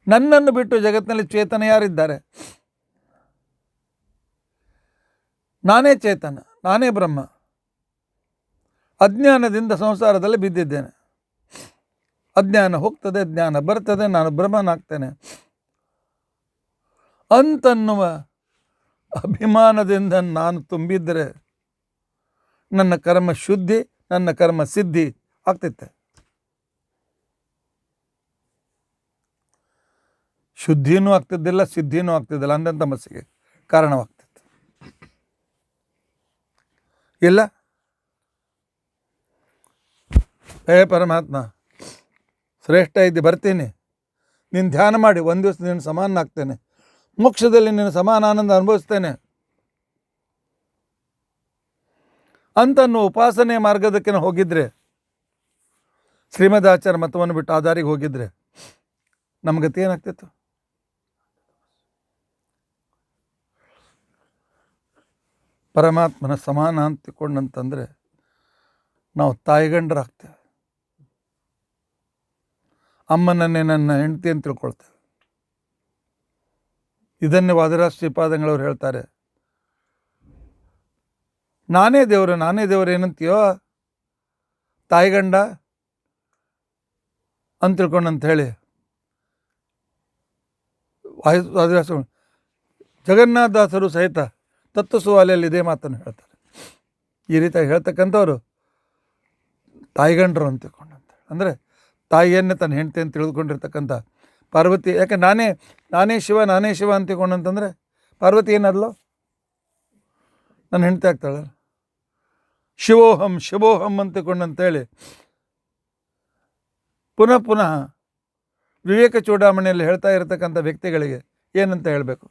ನನ್ನನ್ನು ಬಿಟ್ಟು ಜಗತ್ತಿನಲ್ಲಿ ಚೇತನ ಯಾರಿದ್ದಾರೆ? ನಾನೇ ಚೇತನ, ನಾನೇ ಬ್ರಹ್ಮ. ಅಜ್ಞಾನದಿಂದ ಸಂಸಾರದಲ್ಲಿ ಬಿದ್ದಿದ್ದೇನೆ. ಅಜ್ಞಾನ ಹೋಗ್ತದೆ, ಜ್ಞಾನ ಬರ್ತದೆ, ನಾನು ಬ್ರಹ್ಮನಾಗ್ತೇನೆ ಅಂತನ್ನುವ ಅಭಿಮಾನದಿಂದ ನಾನು ತುಂಬಿದ್ದರೆ ನನ್ನ ಕರ್ಮ ಶುದ್ಧಿ, ನನ್ನ ಕರ್ಮ ಸಿದ್ಧಿ ಆಗ್ತೈತೆ. ಶುದ್ಧಿನೂ ಆಗ್ತಿದ್ದಿಲ್ಲ, ಸಿದ್ಧಿನೂ ಆಗ್ತಿದ್ದಿಲ್ಲ, ಅಂದಂಥ ತಮಸ್ಸಿಗೆ ಕಾರಣವಾಗ್ತಿತ್ತು. ಇಲ್ಲ, ಪರಮಾತ್ಮ ಶ್ರೇಷ್ಠ ಇದ್ದೆ, ಬರ್ತೀನಿ, ನೀನು ಧ್ಯಾನ ಮಾಡಿ ಒಂದು ದಿವಸ ನೀನು ಸಮಾನ ಆಗ್ತೇನೆ, ಮೋಕ್ಷದಲ್ಲಿ ನೀನು ಸಮಾನ ಆನಂದ ಅನುಭವಿಸ್ತೇನೆ ಅಂತನ್ನು ಉಪಾಸನೆ ಮಾರ್ಗದಕ್ಕೆ ಹೋಗಿದ್ರೆ, ಶ್ರೀಮದ್ ಆಚಾರ್ಯ ಮತವನ್ನು ಬಿಟ್ಟು ಆ ದಾರಿಗೆ ಹೋಗಿದ್ರೆ ನಮ್ಮ ಗತಿ ಏನಾಗ್ತಿತ್ತು? ಪರಮಾತ್ಮನ ಸಮಾನ ಅಂತಿಕೊಂಡಂತಂದರೆ ನಾವು ತಾಯಿಗಂಡರಾಗ್ತೇವೆ. ಅಮ್ಮನನ್ನೇ ನನ್ನ ಹೆಂಡತಿ ಅಂತ ತಿಳ್ಕೊಳ್ತೇವೆ. ಇದನ್ನೇ ವಾದಿರಾಜ ಶ್ರೀಪಾದಂಗಳವ್ರು ಹೇಳ್ತಾರೆ, ನಾನೇ ದೇವರು ಏನಂತೀಯೋ ತಾಯಿಗಂಡ ಅಂತ ತಿಳ್ಕೊಂಡಂತ ಹೇಳಿ ವಾದಿರಾಜ ಜಗನ್ನಾಥದಾಸರು ಸಹಿತ ತತ್ವಸುವಾಲೆಯಲ್ಲಿ ಇದೇ ಮಾತನ್ನು ಹೇಳ್ತಾರೆ. ಈ ರೀತಿಯಾಗಿ ಹೇಳ್ತಕ್ಕಂಥವ್ರು ತಾಯಿಗಂಡರು ಅಂತ ತಿಳ್ಕೊಂಡಂತ, ಅಂದರೆ ತಾಯಿಯನ್ನೇ ತನ್ನ ಹೆಂಡತಿ ಅಂತ ತಿಳಿದುಕೊಂಡಿರ್ತಕ್ಕಂಥ ಪಾರ್ವತಿ. ಯಾಕೆ ನಾನೇ ಶಿವ ಅಂತ ತಿಳ್ಕೊಂಡಂತಂದರೆ ಪಾರ್ವತಿ ಏನದ್ಲೋ ನನ್ನ ಹೆಂಡತಿ ಆಗ್ತಾಳಲ್ಲ. ಶಿವೋಹಂ ಅಂತ ತಿಳ್ಕೊಂಡಂತೇಳಿ ಪುನಃ ವಿವೇಕ ಚೂಡಾಮಣಿಯಲ್ಲಿ ಹೇಳ್ತಾ ಇರತಕ್ಕಂಥ ವ್ಯಕ್ತಿಗಳಿಗೆ ಏನಂತ ಹೇಳಬೇಕು?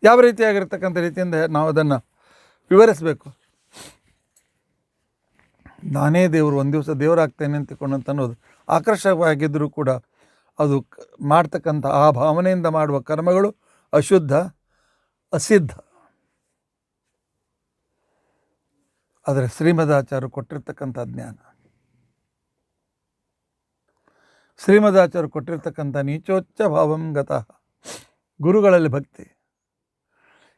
ಯಾವ ರೀತಿಯಾಗಿರ್ತಕ್ಕಂಥ ರೀತಿಯಿಂದ ನಾವು ಅದನ್ನು ವಿವರಿಸಬೇಕು? ನಾನೇ ದೇವರು, ಒಂದು ದಿವಸ ದೇವರಾಗ್ತೇನೆ ಅಂತಕೊಂಡಂತ ಅನ್ನೋದು ಆಕರ್ಷಕವಾಗಿದ್ದರೂ ಕೂಡ ಅದು ಮಾಡ್ತಕ್ಕಂಥ ಆ ಭಾವನೆಯಿಂದ ಮಾಡುವ ಕರ್ಮಗಳು ಅಶುದ್ಧ, ಅಸಿದ್ಧ. ಆದರೆ ಶ್ರೀಮದಾಚಾರ್ಯರು ಕೊಟ್ಟಿರ್ತಕ್ಕಂಥ ಜ್ಞಾನ, ಶ್ರೀಮದಾಚಾರ್ಯರು ಕೊಟ್ಟಿರ್ತಕ್ಕಂಥ ನೀಚೋಚ್ಚ ಭಾವಂ ಗತಃ, ಗುರುಗಳಲ್ಲಿ ಭಕ್ತಿ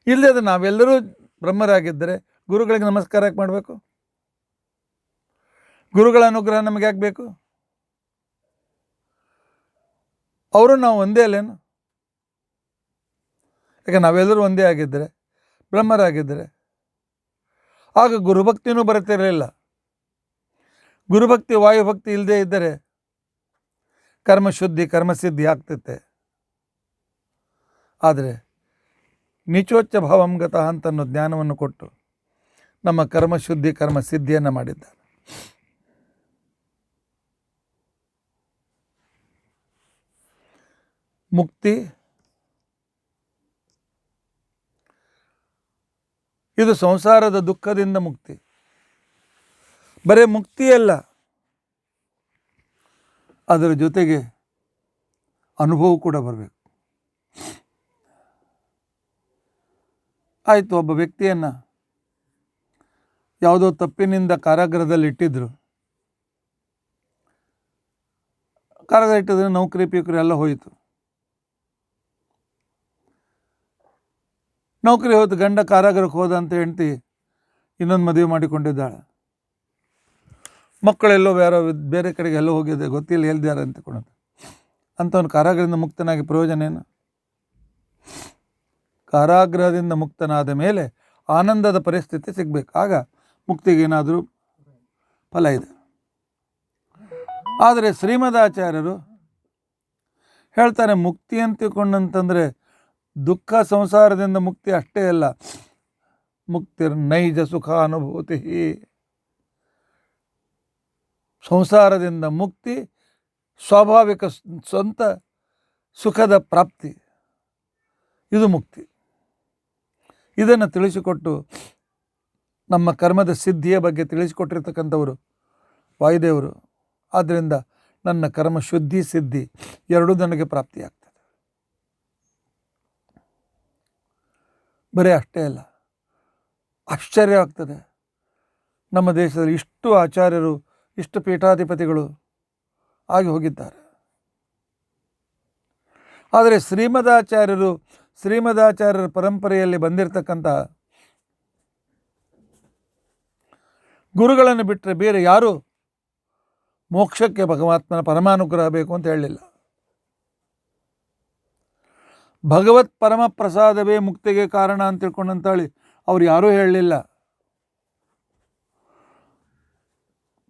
ಇಲ್ಲದೆ ನಾವೆಲ್ಲರೂ ಬ್ರಹ್ಮರಾಗಿದ್ದರೆ ಗುರುಗಳಿಗೆ ನಮಸ್ಕಾರ ಯಾಕೆ ಮಾಡಬೇಕು? ಗುರುಗಳ ಅನುಗ್ರಹ ನಮಗೆ ಯಾಕೆ ಬೇಕು? ಅವರು ನಾವು ಒಂದೇ ಅಲ್ಲೇನು? ಯಾಕೆ ನಾವೆಲ್ಲರೂ ಒಂದೇ ಆಗಿದ್ದರೆ, ಬ್ರಹ್ಮರಾಗಿದ್ದರೆ ಆಗ ಗುರುಭಕ್ತಿನೂ ಬರುತ್ತಿರಲಿಲ್ಲ. ಗುರುಭಕ್ತಿ ವಾಯುಭಕ್ತಿ ಇಲ್ಲದೆ ಇದ್ದರೆ ಕರ್ಮಶುದ್ಧಿ ಕರ್ಮಸಿದ್ಧಿ ಆಗ್ತೈತೆ. ಆದರೆ ನೀಚೋಚ್ಚ ಭಾವಂಗತ ಅಂತನ್ನೋ ಜ್ಞಾನವನ್ನು ಕೊಟ್ಟು ನಮ್ಮ ಕರ್ಮಶುದ್ಧಿ ಕರ್ಮಸಿದ್ಧಿಯನ್ನು ಮಾಡಿದ್ದಾನೆ. ಮುಕ್ತಿ ಇದು ಸಂಸಾರದ ದುಃಖದಿಂದ ಮುಕ್ತಿ. ಬರೀ ಮುಕ್ತಿಯಲ್ಲ, ಅದರ ಜೊತೆಗೆ ಅನುಭವ ಕೂಡ ಬರಬೇಕು. ಆಯಿತು, ಒಬ್ಬ ವ್ಯಕ್ತಿಯನ್ನು ಯಾವುದೋ ತಪ್ಪಿನಿಂದ ಕಾರಾಗೃಹದಲ್ಲಿ ಇಟ್ಟಿದ್ರು. ಕಾರಾಗೃಹ ಇಟ್ಟಿದ್ರೆ ನೌಕರಿ ಪೀಕರಿ ಎಲ್ಲ ಹೋಯಿತು. ನೌಕರಿ ಹೋಯ್ತು, ಗಂಡ ಕಾರಾಗೃಹಕ್ಕೆ ಹೋದ ಅಂತ ಹೆಂಡ್ತಿ ಇನ್ನೊಂದು ಮದುವೆ ಮಾಡಿಕೊಂಡಿದ್ದಾಳೆ. ಮಕ್ಕಳೆಲ್ಲೋ ಬೇರೆ ಕಡೆಗೆ ಎಲ್ಲೋ ಹೋಗಿದೆ, ಗೊತ್ತಿಲ್ಲ ಎಲ್ದಾರೆ ಅಂತಕೊಳ್ಳೋದು. ಅಂಥವನು ಕಾರಾಗೃಹದಿಂದ ಮುಕ್ತನಾಗಿ ಪ್ರಯೋಜನ ಏನು? ಕಾರಾಗೃಹದಿಂದ ಮುಕ್ತನಾದ ಮೇಲೆ ಆನಂದದ ಪರಿಸ್ಥಿತಿ ಸಿಗಬೇಕು, ಆಗ ಮುಕ್ತಿಗೇನಾದರೂ ಫಲ ಇದೆ. ಆದರೆ ಶ್ರೀಮದಾಚಾರ್ಯರು ಹೇಳ್ತಾರೆ, ಮುಕ್ತಿ ಅಂತ ತಿಳ್ಕೊಂಡಂತಂದರೆ ದುಃಖ ಸಂಸಾರದಿಂದ ಮುಕ್ತಿ ಅಷ್ಟೇ ಅಲ್ಲ, ಮುಕ್ತಿರ್ ನೈಜ ಸುಖ ಅನುಭೂತಿ. ಸಂಸಾರದಿಂದ ಮುಕ್ತಿ ಸ್ವಾಭಾವಿಕ ಸ್ವಂತ ಸುಖದ ಪ್ರಾಪ್ತಿ, ಇದು ಮುಕ್ತಿ. ಇದನ್ನು ತಿಳಿಸಿಕೊಟ್ಟು ನಮ್ಮ ಕರ್ಮದ ಸಿದ್ಧಿಯ ಬಗ್ಗೆ ತಿಳಿಸಿಕೊಟ್ಟಿರ್ತಕ್ಕಂಥವರು ವಾಯುದೇವರು. ಆದ್ದರಿಂದ ನನ್ನ ಕರ್ಮ ಶುದ್ಧಿ ಸಿದ್ಧಿ ಎರಡೂ ನನಗೆ ಪ್ರಾಪ್ತಿಯಾಗ್ತದೆ. ಬರೀ ಅಷ್ಟೇ ಅಲ್ಲ, ಆಶ್ಚರ್ಯ ಆಗ್ತದೆ. ನಮ್ಮ ದೇಶದಲ್ಲಿ ಇಷ್ಟು ಆಚಾರ್ಯರು, ಇಷ್ಟು ಪೀಠಾಧಿಪತಿಗಳು ಆಗಿ ಹೋಗಿದ್ದಾರೆ. ಆದರೆ ಶ್ರೀಮದಾಚಾರ್ಯರ ಪರಂಪರೆಯಲ್ಲಿ ಬಂದಿರತಕ್ಕಂಥ ಗುರುಗಳನ್ನು ಬಿಟ್ಟರೆ ಬೇರೆ ಯಾರೂ ಮೋಕ್ಷಕ್ಕೆ ಭಗವಾತ್ಮನ ಪರಮಾನುಗ್ರಹ ಬೇಕು ಅಂತ ಹೇಳಲಿಲ್ಲ. ಭಗವತ್ ಪರಮ ಪ್ರಸಾದವೇ ಮುಕ್ತಿಗೆ ಕಾರಣ ಅಂತ ತಿಳ್ಕೊಂಡಂತೇಳಿ ಅವ್ರು ಯಾರೂ ಹೇಳಲಿಲ್ಲ.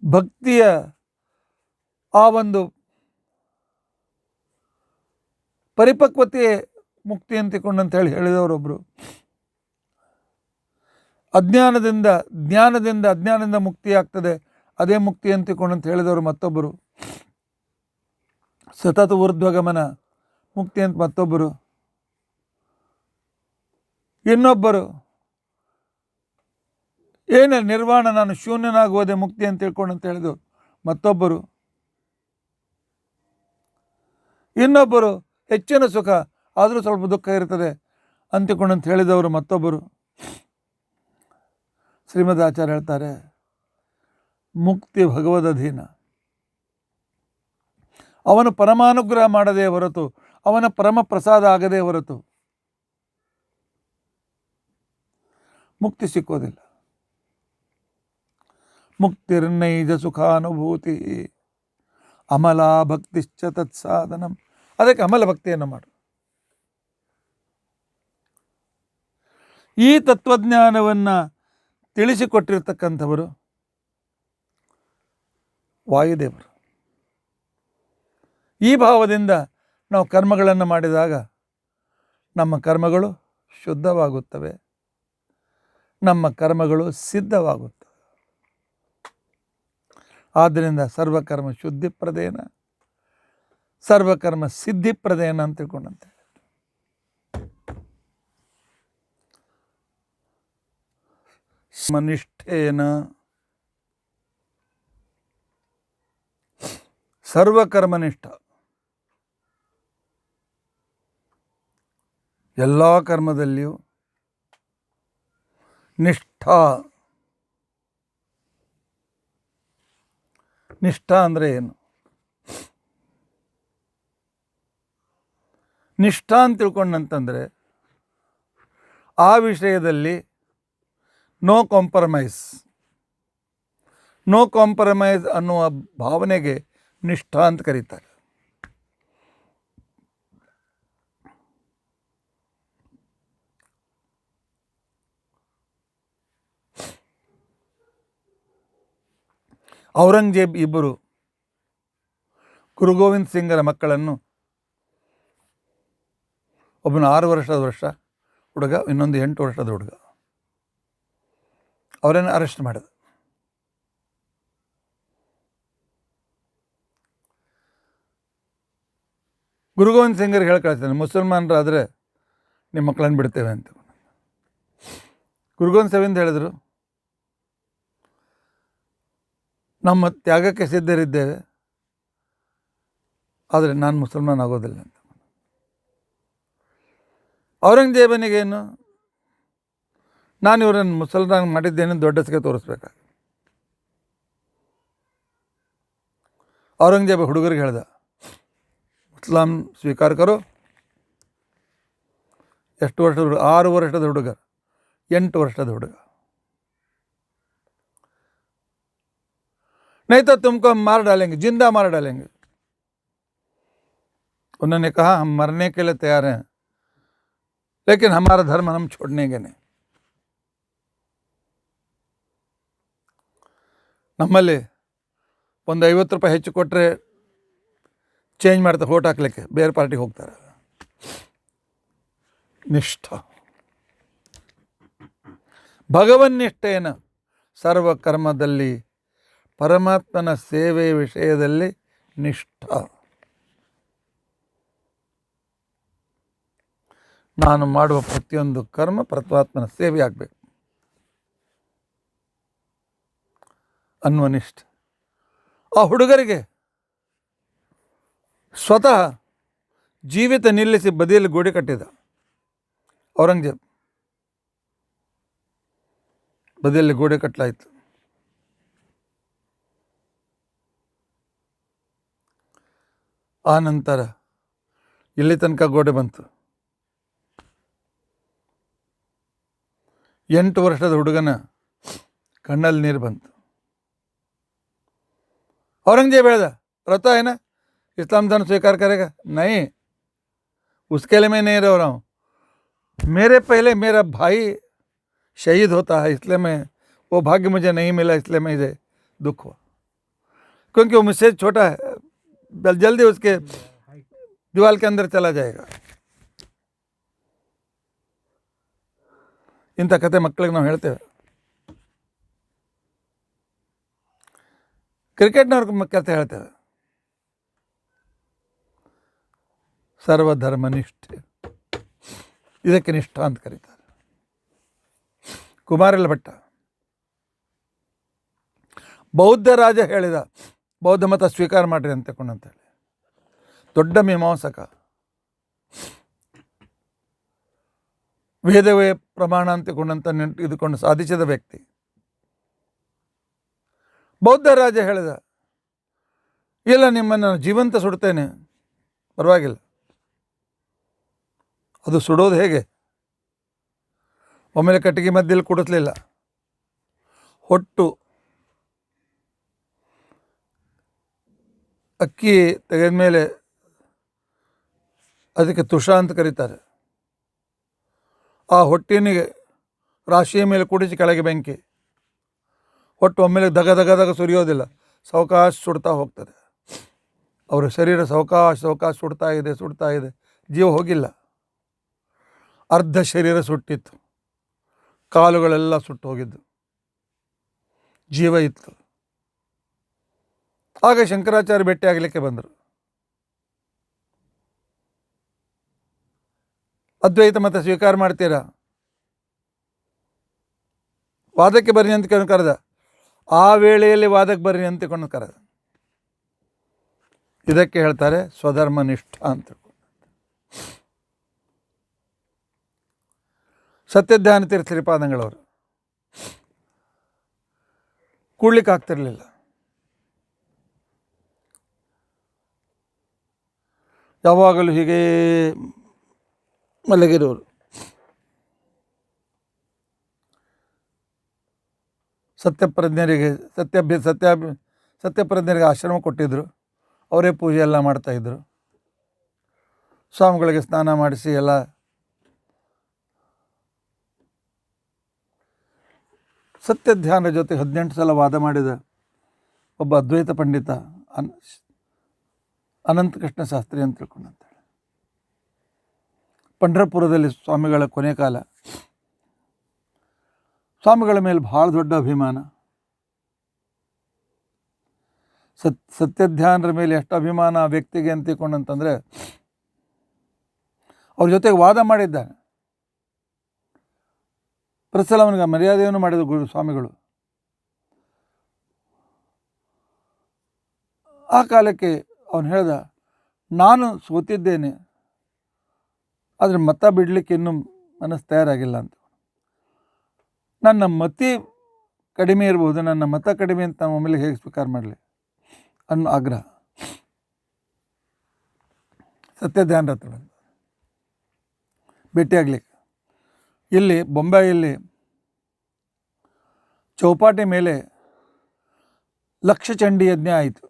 ಭಕ್ತಿಯ ಆ ಒಂದು ಪರಿಪಕ್ವತೆ ಮುಕ್ತಿ ಅಂತ ತಿಳ್ಕೊಂಡಂತ ಹೇಳಿದವರೊಬ್ಬರು. ಅಜ್ಞಾನದಿಂದ ಮುಕ್ತಿ ಆಗ್ತದೆ, ಅದೇ ಮುಕ್ತಿ ಅಂತ ತಿಳ್ಕೊಂಡಂತ ಹೇಳಿದವರು ಮತ್ತೊಬ್ಬರು. ಸತತ ಊರ್ಧ್ವಗಮನ ಮುಕ್ತಿ ಅಂತ ಮತ್ತೊಬ್ಬರು. ಇನ್ನೊಬ್ಬರು ಏನೇ ನಿರ್ವಾಣ, ನಾನು ಶೂನ್ಯನಾಗುವುದೇ ಮುಕ್ತಿ ಅಂತ ತಿಳ್ಕೊಂಡಂತ ಹೇಳಿದವರು ಮತ್ತೊಬ್ಬರು. ಇನ್ನೊಬ್ಬರು ಹೆಚ್ಚಿನ ಸುಖ ಆದರೂ ಸ್ವಲ್ಪ ದುಃಖ ಇರ್ತದೆ ಅಂತಿಕೊಂಡಂತ ಹೇಳಿದವರು ಮತ್ತೊಬ್ಬರು. ಶ್ರೀಮದಾಚಾರ್ಯ ಹೇಳ್ತಾರೆ, ಮುಕ್ತಿ ಭಗವದಧೀನ. ಅವನು ಪರಮಾನುಗ್ರಹ ಮಾಡದೇ ಹೊರತು, ಅವನ ಪರಮ ಪ್ರಸಾದ ಆಗದೇ ಹೊರತು ಮುಕ್ತಿ ಸಿಕ್ಕೋದಿಲ್ಲ. ಮುಕ್ತಿರ್ನೈಜ ಸುಖಾನುಭೂತಿ ಅಮಲಾ ಭಕ್ತಿಶ್ಚ ತತ್ಸಾಧನಂ. ಅದಕ್ಕೆ ಅಮಲ ಭಕ್ತಿಯನ್ನು ಮಾಡು. ಈ ತತ್ವಜ್ಞಾನವನ್ನು ತಿಳಿಸಿಕೊಟ್ಟಿರ್ತಕ್ಕಂಥವರು ವಾಯುದೇವರು. ಈ ಭಾವದಿಂದ ನಾವು ಕರ್ಮಗಳನ್ನು ಮಾಡಿದಾಗ ನಮ್ಮ ಕರ್ಮಗಳು ಶುದ್ಧವಾಗುತ್ತವೆ, ನಮ್ಮ ಕರ್ಮಗಳು ಸಿದ್ಧವಾಗುತ್ತವೆ. ಆದ್ದರಿಂದ ಸರ್ವಕರ್ಮ ಶುದ್ಧಿಪ್ರದೇನ ಸರ್ವಕರ್ಮ ಸಿದ್ಧಿಪ್ರದೇನ ಅಂತ ತಿಳ್ಕೊಂಡಂತೆ. ನಿಷ್ಠೇನ ಸರ್ವಕರ್ಮನಿಷ್ಠ, ಎಲ್ಲ ಕರ್ಮದಲ್ಲಿಯೂ ನಿಷ್ಠಾ. ನಿಷ್ಠಾ ಅಂದರೆ ಏನು? ನಿಷ್ಠಾ ಅಂತ ತಿಳ್ಕೊಂಡಂತಂದರೆ ಆ ವಿಷಯದಲ್ಲಿ ನೋ ಕಾಂಪ್ರಮೈಸ್ ಅನ್ನುವ ಭಾವನೆಗೆ ನಿಷ್ಠಾ ಅಂತ ಕರೀತಾರೆ. ಔರಂಗಜೇಬ್ ಇಬ್ಬರು ಗುರು ಗೋವಿಂದ ಸಿಂಗರ ಮಕ್ಕಳನ್ನು, ಒಬ್ಬನು 6 ವರ್ಷದ ಹುಡುಗ, ಇನ್ನೊಂದು 8 ವರ್ಷದ ಹುಡುಗ, ಅವರನ್ನು ಅರೆಸ್ಟ್ ಮಾಡಿದ. ಗುರು ಗೋವಿಂದ ಸಿಂಗರಿಗೆ ಹೇಳಿ ಕಳಿಸ್ತಾನೆ, ಮುಸಲ್ಮಾನರಾದರೆ ನಿಮ್ಮ ಮಕ್ಕಳನ್ನು ಬಿಡ್ತೇವೆ ಅಂತ. ಗುರು ಗೋವಿಂದ ಸಿಂಗ್ ಹೇಳಿದರು, ನಮ್ಮ ತ್ಯಾಗಕ್ಕೆ ಸಿದ್ಧರಿದ್ದೇವೆ, ಆದರೆ ನಾನು ಮುಸಲ್ಮಾನ್ ಆಗೋದಿಲ್ಲ ಅಂತ. ಔರಂಗಜೇಬನಿಗೇನು, ನಾನು ಇವರನ್ನು ಮುಸಲ್ಮಾನ್ ಮಾಡಿದ್ದೇನೆ ದೊಡ್ಡಸಿಗೆ ತೋರಿಸ್ಬೇಕಾಗ. ಔರಂಗಜೇಬ ಹುಡುಗರಿಗೆ ಹೇಳ್ದ, ಇಸ್ಲಾಂ ಸ್ವೀಕಾರ ಕರೋ. ಎಷ್ಟು ವರ್ಷದ ಹುಡುಗ? 6 ವರ್ಷದ ಹುಡುಗ, 8 ವರ್ಷದ ಹುಡುಗ. नहीं तो तुमको हम मार डालेंगे, जिंदा मार डालेंगे. उन्होंने कहा हम मरने के लिए तैयार हैं, लेकिन हमारा धर्म हम छोड़नेंगे नहीं. ನಮ್ಮಲ್ಲಿ ಒಂದು 50 ರೂಪಾಯಿ ಹೆಚ್ಚು ಕೊಟ್ಟರೆ ಚೇಂಜ್ ಮಾಡ್ತಾರೆ, ವೋಟ್ ಹಾಕ್ಲಿಕ್ಕೆ ಬೇರೆ ಪಾರ್ಟಿಗೆ ಹೋಗ್ತಾರೆ. ನಿಷ್ಠ, ಭಗವನ್ನಿಷ್ಠೇನ ಸರ್ವಕರ್ಮದಲ್ಲಿ, ಪರಮಾತ್ಮನ ಸೇವೆ ವಿಷಯದಲ್ಲಿ ನಿಷ್ಠ. ನಾನು ಮಾಡುವ ಪ್ರತಿಯೊಂದು ಕರ್ಮ ಪರಮಾತ್ಮನ ಸೇವೆ ಆಗಬೇಕು ಅನ್ನುವ ನಿಷ್ಠ. ಆ ಹುಡುಗರಿಗೆ ಸ್ವತಃ ಜೀವಿತ ನಿಲ್ಲಿಸಿ ಬದಿಯಲ್ಲಿ ಗೋಡೆ ಕಟ್ಟಿದ ಔರಂಗಜೇಬ್. ಬದಿಯಲ್ಲಿ ಗೋಡೆ ಕಟ್ಟಲಾಯಿತು. ಆ ನಂತರ ಇಲ್ಲಿ ತನಕ ಗೋಡೆ ಬಂತು. 8 ವರ್ಷದ ಹುಡುಗನ ಕಣ್ಣಲ್ಲಿ ನೀರು ಬಂತು. औरंगजेब ಹೇಳ್ದ, रहता है ना इस्लाम धर्म स्वीकार करेगा? नहीं, उसके लिए मैं नहीं रह रहा हूँ. मेरे पहले मेरा भाई शहीद होता है, इसलिए मैं वो भाग्य मुझे नहीं मिला, इसलिए मुझे दुख हुआ. क्योंकि वो मुझसे छोटा है, जल्दी उसके दीवार के अंदर चला जाएगा. ಇಂಥ ಕತೆ ಮಕ್ಕಳಿಗೆ ನಾವು ಹೇಳ್ತೇವೆ. ಕ್ರಿಕೆಟ್ನವ್ರ ಕತೆ ಹೇಳ್ತೇವೆ. ಸರ್ವಧರ್ಮ ನಿಷ್ಠೆ, ಇದಕ್ಕೆ ನಿಷ್ಠ ಅಂತ ಕರೀತಾರೆ. ಕುಮಾರಲ ಭಟ್ಟ ಬೌದ್ಧ ರಾಜ ಹೇಳಿದ, ಬೌದ್ಧ ಮತ ಸ್ವೀಕಾರ ಮಾಡಿರಿ ಅಂತೇಳಿ. ದೊಡ್ಡ ಮೀಮಾಂಸಕ, ವೇದವೇ ಪ್ರಮಾಣ ಅಂತಕೊಂಡಂತ ಇದುಕೊಂಡು ಸಾಧಿಸಿದ ವ್ಯಕ್ತಿ. ಬೌದ್ಧ ರಾಜ ಹೇಳಿದ, ಇಲ್ಲ ನಿಮ್ಮನ್ನು ಜೀವಂತ ಸುಡ್ತೇನೆ, ಪರವಾಗಿಲ್ಲ. ಅದು ಸುಡೋದು ಹೇಗೆ? ಒಮ್ಮೆಲೆ ಕಟ್ಟಿಗೆ ಮಧ್ಯದಲ್ಲಿ ಕುಡಿಸ್ಲಿಲ್ಲ, ಹೊಟ್ಟು ಅಕ್ಕಿ ತೆಗೆದ ಮೇಲೆ ಅದಕ್ಕೆ ತುಷ ಅಂತ ಕರೀತಾರೆ. ಆ ಹೊಟ್ಟಿನಿಗೆ ರಾಶಿಯ ಮೇಲೆ ಕುಡಿಸಿ ಕೆಳಗೆ ಬೆಂಕಿ, ಹೊಟ್ಟು ಒಮ್ಮೆಲೆ ದಗ ದಗ ದಗ ಸುರಿಯೋದಿಲ್ಲ, ಸಾವಕಾಶ ಸುಡ್ತಾ ಹೋಗ್ತದೆ. ಅವರ ಶರೀರ ಸಾವಕಾಶ ಸುಡ್ತಾ ಇದೆ, ಜೀವ ಹೋಗಿಲ್ಲ. ಅರ್ಧ ಶರೀರ ಸುಟ್ಟಿತ್ತು, ಕಾಲುಗಳೆಲ್ಲ ಸುಟ್ಟು ಹೋಗಿದ್ದು, ಜೀವ ಇತ್ತು. ಆಗ ಶಂಕರಾಚಾರ್ಯ ಭೇಟಿ ಆಗಲಿಕ್ಕೆ ಬಂದರು. ಅದ್ವೈತ ಮತ ಸ್ವೀಕಾರ ಮಾಡ್ತೀರಾ? ವಾದಕ್ಕೆ ಬರ್ರಿ ಅಂತ ಕರೆದ. ಆ ವೇಳೆಯಲ್ಲಿ ವಾದಕ್ಕೆ ಬರ್ರಿ ಅಂತಕೊಂಡು ಕರೆದ. ಇದಕ್ಕೆ ಹೇಳ್ತಾರೆ ಸ್ವಧರ್ಮ ನಿಷ್ಠ ಅಂತ. ಸತ್ಯಧ್ಯಾನ ತೀರ್ಥ ಶ್ರೀಪಾದಂಗಳವರು ಕೂಡ್ಲಿಕ್ಕೆ ಆಗ್ತಿರ್ಲಿಲ್ಲ. ಯಾವಾಗಲೂ ಹೀಗೆ ಮಲಗಿರೋರು. ಸತ್ಯಪ್ರಜ್ಞರಿಗೆ ಆಶ್ರಮ ಕೊಟ್ಟಿದ್ದರು. ಅವರೇ ಪೂಜೆ ಎಲ್ಲ ಮಾಡ್ತಾಯಿದ್ರು. ಸ್ವಾಮಿಗಳಿಗೆ ಸ್ನಾನ ಮಾಡಿಸಿ ಎಲ್ಲ. ಸತ್ಯಧ್ಯಾನ ಜೊತೆ 18 ಸಲ ವಾದ ಮಾಡಿದ ಒಬ್ಬ ಅದ್ವೈತ ಪಂಡಿತ ಅನಂತಕೃಷ್ಣ ಶಾಸ್ತ್ರಿ ಅಂತ ತಿಳ್ಕೊಂಡಂತೇಳಿ. ಪಂಢರಪುರದಲ್ಲಿ ಸ್ವಾಮಿಗಳ ಕೊನೆ ಕಾಲ. ಸ್ವಾಮಿಗಳ ಮೇಲೆ ಭಾಳ ದೊಡ್ಡ ಅಭಿಮಾನ. ಸತ್ಯಧ್ಯಾನರ ಮೇಲೆ ಎಷ್ಟು ಅಭಿಮಾನ ಆ ವ್ಯಕ್ತಿಗೆ ಅಂತ ತಿಳ್ಕೊಂಡಂತಂದರೆ, ಅವ್ರ ಜೊತೆಗೆ ವಾದ ಮಾಡಿದ್ದಾನೆ. ಪ್ರಸಲ ಅವನಿಗೆ ಮರ್ಯಾದೆಯನ್ನು ಮಾಡಿದ ಗುರು ಸ್ವಾಮಿಗಳು. ಆ ಕಾಲಕ್ಕೆ ಅವನು ಹೇಳ್ದ, ನಾನು ಸೋತಿದ್ದೇನೆ, ಆದರೆ ಮತ ಬಿಡಲಿಕ್ಕೆ ಇನ್ನೂ ಮನಸ್ಸು ತಯಾರಾಗಿಲ್ಲ ಅಂತ. ನನ್ನ ಮತಿ ಕಡಿಮೆ ಇರ್ಬೋದು, ನನ್ನ ಮತ ಕಡಿಮೆ ಅಂತ ನಮ್ಮ ಒಮ್ಮೆಲೆ ಹೇಗೆ ಸ್ವೀಕಾರ ಮಾಡಲಿ ಅನ್ನೋ ಆಗ್ರಹ ಸತ್ಯಧ್ಯಾನರ ಹತ್ರ ಬಂದು ಭೇಟಿಯಾಗಲಿಕ್ಕೆ. ಇಲ್ಲಿ ಬೊಂಬಾಯಿಯಲ್ಲಿ ಚೌಪಾಟಿ ಮೇಲೆ ಲಕ್ಷ ಚಂಡಿ ಯಜ್ಞ ಆಯಿತು.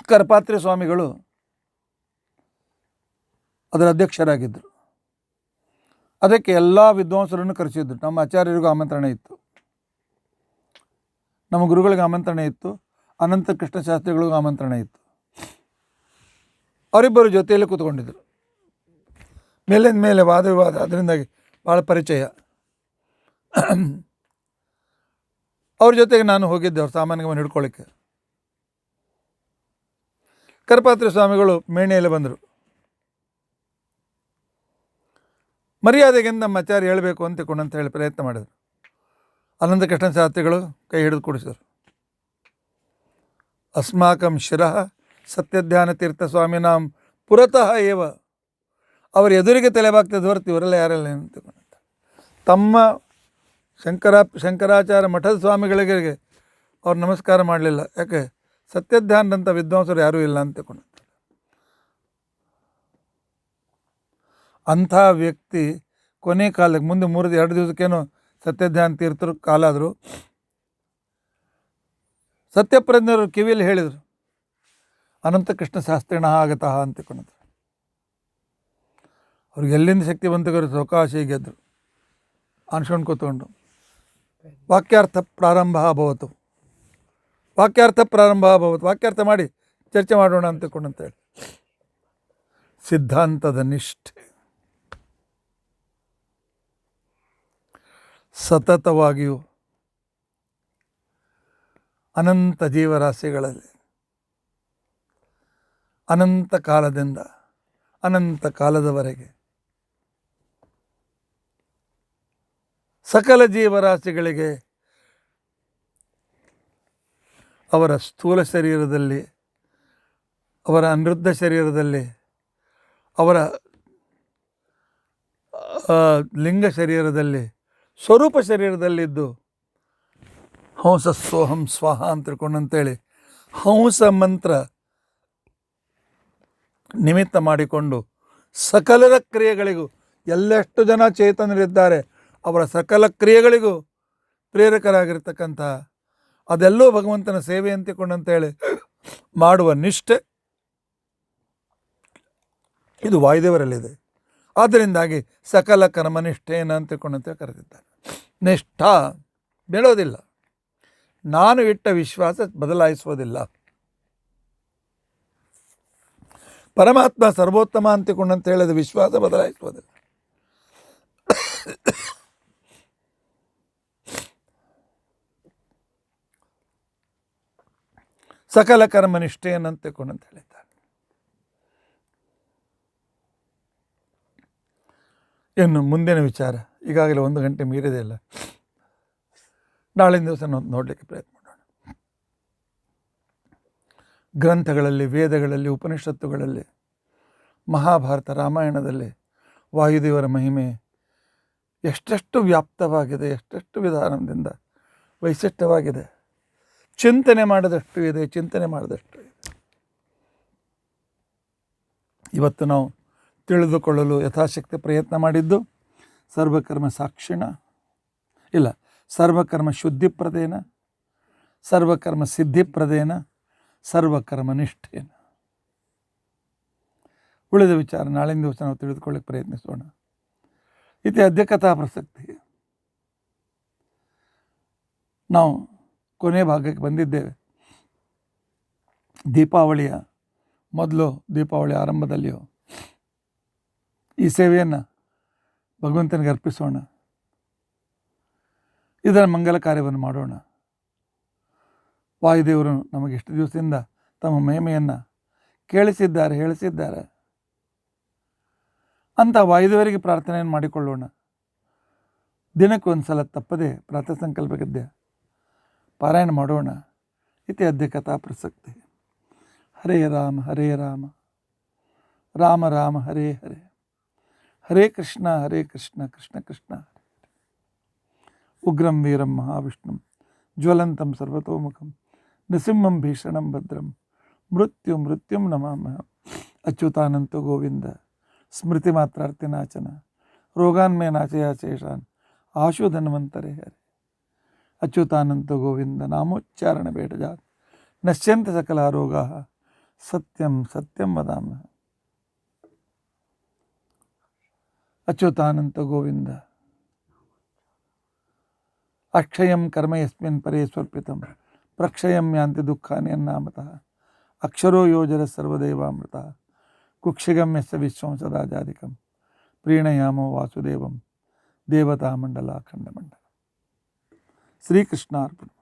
ಕರಪಾತ್ರಿ ಸ್ವಾಮಿಗಳು ಅದರ ಅಧ್ಯಕ್ಷರಾಗಿದ್ದರು. ಅದಕ್ಕೆ ಎಲ್ಲ ವಿದ್ವಾಂಸರನ್ನು ಕರೆಸಿದ್ರು. ನಮ್ಮ ಆಚಾರ್ಯರಿಗೂ ಆಮಂತ್ರಣ ಇತ್ತು, ನಮ್ಮ ಗುರುಗಳಿಗೆ ಆಮಂತ್ರಣ ಇತ್ತು, ಅನಂತ ಕೃಷ್ಣ ಶಾಸ್ತ್ರಿಗಳಿಗೂ ಆಮಂತ್ರಣ ಇತ್ತು. ಅವರಿಬ್ಬರು ಜೊತೆಯಲ್ಲಿ ಕೂತ್ಕೊಂಡಿದ್ದರು. ಮೇಲಿಂದ ಮೇಲೆ ವಾದ ವಿವಾದ, ಅದರಿಂದಾಗಿ ಭಾಳ ಪರಿಚಯ. ಅವ್ರ ಜೊತೆಗೆ ನಾನು ಹೋಗಿದ್ದೆ ಅವ್ರ ಸಾಮಾನ್ಯವನ್ನು ಹಿಡ್ಕೊಳ್ಳಿಕ್ಕೆ. ಕರಪಾತ್ರಿ ಸ್ವಾಮಿಗಳು ಮೇಣೆಯಲ್ಲಿ ಬಂದರು. ಮರ್ಯಾದೆಗಿಂತ ನಮ್ಮ ಆಚಾರ್ಯ ಹೇಳಬೇಕು ಅಂತ ಹೇಳಿ ಪ್ರಯತ್ನ ಮಾಡಿದರು. ಅನಂತ ಕೃಷ್ಣ ಶಾಸ್ತ್ರಿಗಳು ಕೈ ಹಿಡಿದು ಕೂಡಿಸಿದರು. ಅಸ್ಮಾಕಂ ಶಿರಃ ಸತ್ಯಧ್ಯಾನ ತೀರ್ಥ ಸ್ವಾಮಿನಾಂ ಪುರತಃ ಏವ. ಅವರ ಎದುರಿಗೆ ತಲೆಬಾಗ್ತದೆ ಹೊರತು ಇವರೆಲ್ಲ ಯಾರೆಲ್ಲ ಅಂತಕೊಂಡ ತಮ್ಮ ಶಂಕರಾಚಾರ್ಯ ಮಠದ ಸ್ವಾಮಿಗಳಿಗೆ ಅವ್ರು ನಮಸ್ಕಾರ ಮಾಡಲಿಲ್ಲ. ಯಾಕೆ? ಸತ್ಯಧ್ಯಾನದಂಥ ವಿದ್ವಾಂಸರು ಯಾರೂ ಇಲ್ಲ ಅಂತಕೊಂಡ. ಅಂಥ ವ್ಯಕ್ತಿ ಕೊನೆ ಕಾಲಕ್ಕೆ ಮುಂದೆ 2 ದಿವಸಕ್ಕೇನೋ ಸತ್ಯಧ್ಯಾನ ತೀರ್ಥರು ಕಾಲ ಆದರು. ಸತ್ಯಪ್ರಜ್ಞರು ಕಿವಿಯಲ್ಲಿ ಹೇಳಿದರು, ಅನಂತ ಕೃಷ್ಣ ಶಾಸ್ತ್ರಿಣ ಆಗತಃ ಅಂತಕೊಂಡ್ರು. ಅವ್ರಿಗೆ ಎಲ್ಲಿಂದ ಶಕ್ತಿ ಬಂತವರು ಸವಕಾಶ ಗೆದ್ದರು. ಅನ್ಸ್ಕೊಂಡು ಕೂತ್ಕೊಂಡು ವಾಕ್ಯಾರ್ಥ ಪ್ರಾರಂಭ ಭವತು, ವಾಕ್ಯಾರ್ಥ ಮಾಡಿ ಚರ್ಚೆ ಮಾಡೋಣ ಅಂತೇಳಿ ಸಿದ್ಧಾಂತದ ನಿಷ್ಠೆ ಸತತವಾಗಿಯೂ ಅನಂತ ಜೀವರಾಶಿಗಳಲ್ಲಿ ಅನಂತ ಕಾಲದಿಂದ ಅನಂತ ಕಾಲದವರೆಗೆ ಸಕಲ ಜೀವರಾಶಿಗಳಿಗೆ ಅವರ ಸ್ಥೂಲ ಶರೀರದಲ್ಲಿ, ಅವರ ಅನಿರುದ್ಧ ಶರೀರದಲ್ಲಿ, ಅವರ ಲಿಂಗ ಶರೀರದಲ್ಲಿ, ಸ್ವರೂಪ ಶರೀರದಲ್ಲಿದ್ದು ಹಂಸ ಸೋಹಂ ಸ್ವಾಹ ಅಂತ ತಿಳ್ಕೊಂಡಂತೇಳಿ ಹಂಸ ಮಂತ್ರ ನಿಮಿತ್ತ ಮಾಡಿಕೊಂಡು ಸಕಲರ ಕ್ರಿಯೆಗಳಿಗೂ, ಎಲ್ಲೆಷ್ಟು ಜನ ಚೇತನರಿದ್ದಾರೆ ಅವರ ಸಕಲ ಕ್ರಿಯೆಗಳಿಗೂ ಪ್ರೇರಕರಾಗಿರ್ತಕ್ಕಂಥ ಅದೆಲ್ಲೋ ಭಗವಂತನ ಸೇವೆ ಅಂತಿಕೊಂಡಂತೇಳಿ ಮಾಡುವ ನಿಷ್ಠೆ ಇದು ವಾಯುದೇವರಲ್ಲಿದೆ. ಆದ್ದರಿಂದಾಗಿ ಸಕಲ ಕರ್ಮನಿಷ್ಠೆಯನ್ನು ಅಂತಿಕೊಂಡಂತೇಳಿ ಕರೆದಿದ್ದಾರೆ. ನಿಷ್ಠ ಬೇಡೋದಿಲ್ಲ, ನಾನು ಇಟ್ಟ ವಿಶ್ವಾಸ ಬದಲಾಯಿಸುವುದಿಲ್ಲ. ಪರಮಾತ್ಮ ಸರ್ವೋತ್ತಮ ಅಂತಿಕೊಂಡಂತ ಹೇಳಿದ ವಿಶ್ವಾಸ ಬದಲಾಯಿಸುವುದಿಲ್ಲ. ಸಕಲ ಕರ್ಮನಿಷ್ಠೆಯನ್ನು ಅಂತಿಕೊಂಡಂತ ಹೇಳಿದ್ದಾರೆ. ಇನ್ನು ಮುಂದಿನ ವಿಚಾರ ಈಗಾಗಲೇ 1 ಗಂಟೆ ಮೀರಿದೆ ಇಲ್ಲ. ನಾಳಿನ ದಿವಸ ನೋಡಲಿಕ್ಕೆ ಪ್ರಯತ್ನ ಮಾಡೋಣ. ಗ್ರಂಥಗಳಲ್ಲಿ, ವೇದಗಳಲ್ಲಿ, ಉಪನಿಷತ್ತುಗಳಲ್ಲಿ, ಮಹಾಭಾರತ, ರಾಮಾಯಣದಲ್ಲಿ ವಾಯುದೇವರ ಮಹಿಮೆ ಎಷ್ಟೆಷ್ಟು ವ್ಯಾಪ್ತವಾಗಿದೆ, ಎಷ್ಟೆಷ್ಟು ವಿಧಾನದಿಂದ ವೈಶಿಷ್ಟ್ಯವಾಗಿದೆ. ಚಿಂತನೆ ಮಾಡಿದಷ್ಟು ಇದೆ, ಚಿಂತನೆ ಮಾಡಿದಷ್ಟು ಇದೆ. ಇವತ್ತು ನಾವು ತಿಳಿದುಕೊಳ್ಳಲು ಯಥಾಶಕ್ತಿ ಪ್ರಯತ್ನ ಮಾಡಿದ್ದು ಸರ್ವಕರ್ಮ ಸಾಕ್ಷಿಣ ಇಲ್ಲ, ಸರ್ವಕರ್ಮ ಶುದ್ಧಿಪ್ರದೇನ, ಸರ್ವಕರ್ಮ ಸಿದ್ಧಿಪ್ರದೇನ, ಸರ್ವಕರ್ಮ ನಿಷ್ಠೇನ. ಉಳಿದ ವಿಚಾರ ನಾಳಿನ ದಿವಸ ನಾವು ತಿಳಿದುಕೊಳ್ಳಿಕ್ಕೆ ಪ್ರಯತ್ನಿಸೋಣ. ಇದು ಅದ್ಯ ಕಥಾ ಪ್ರಸಕ್ತಿ. ನಾವು ಕೊನೆ ಭಾಗಕ್ಕೆ ಬಂದಿದ್ದೇವೆ. ದೀಪಾವಳಿಯ ಮೊದಲು, ದೀಪಾವಳಿ ಆರಂಭದಲ್ಲಿಯೂ ಈ ಸೇವೆಯನ್ನು ಭಗವಂತನಿಗೆ ಅರ್ಪಿಸೋಣ. ಇದರ ಮಂಗಲ ಕಾರ್ಯವನ್ನು ಮಾಡೋಣ. ವಾಯುದೇವರು ನಮಗೆ ಇಷ್ಟು ದಿವಸದಿಂದ ತಮ್ಮ ಮಹಿಮೆಯನ್ನು ಕೇಳಿಸಿದ್ದಾರೆ, ಹೇಳಿಸಿದ್ದಾರೆ. ಅಂತ ವಾಯುದೇವರಿಗೆ ಪ್ರಾರ್ಥನೆಯನ್ನು ಮಾಡಿಕೊಳ್ಳೋಣ. ದಿನಕ್ಕೊಂದು ಸಲ ತಪ್ಪದೆ ಪ್ರಾತಃ ಸಂಕಲ್ಪ ಗದ್ಯ ಪಾರಾಯಣ ಮಾಡೋಣ. इति अद्य कथा प्रसक्ति। हरे राम राम राम हरे हरे, हरे कृष्ण कृष्ण कृष्ण हरे। उग्रं वीरं महाविष्णुं ज्वलन्तं सर्वतोमुखं नृसिंहं भीषणं भद्रं मृत्युं नमाम्यहम्। अच्युतानंत गोविंद स्मृतिमात्रार्थिनाचन रोगान्मे नाचया शेषान् आशु धन्वन्तरे हरे। अच्युतानंत गोविंद नामोच्चारण भेटजात् नश्यन्ति सकला रोगाः सत्यं वदाम्यहम्। अच्युतानंत गोविंद अक्षयं कर्म यस्मिन् परे स्वर्पितं प्रक्षयं यान्ति दुःखानि अन्नामतः। अक्षरो योजर सर्वदेवामृतः कुक्षिगं यस्य विश्वं सदा जादिकं प्रीणयामो वासुदेवं देवतामण्डलाखण्डमण्डलम्। श्रीकृष्णार्पणम्।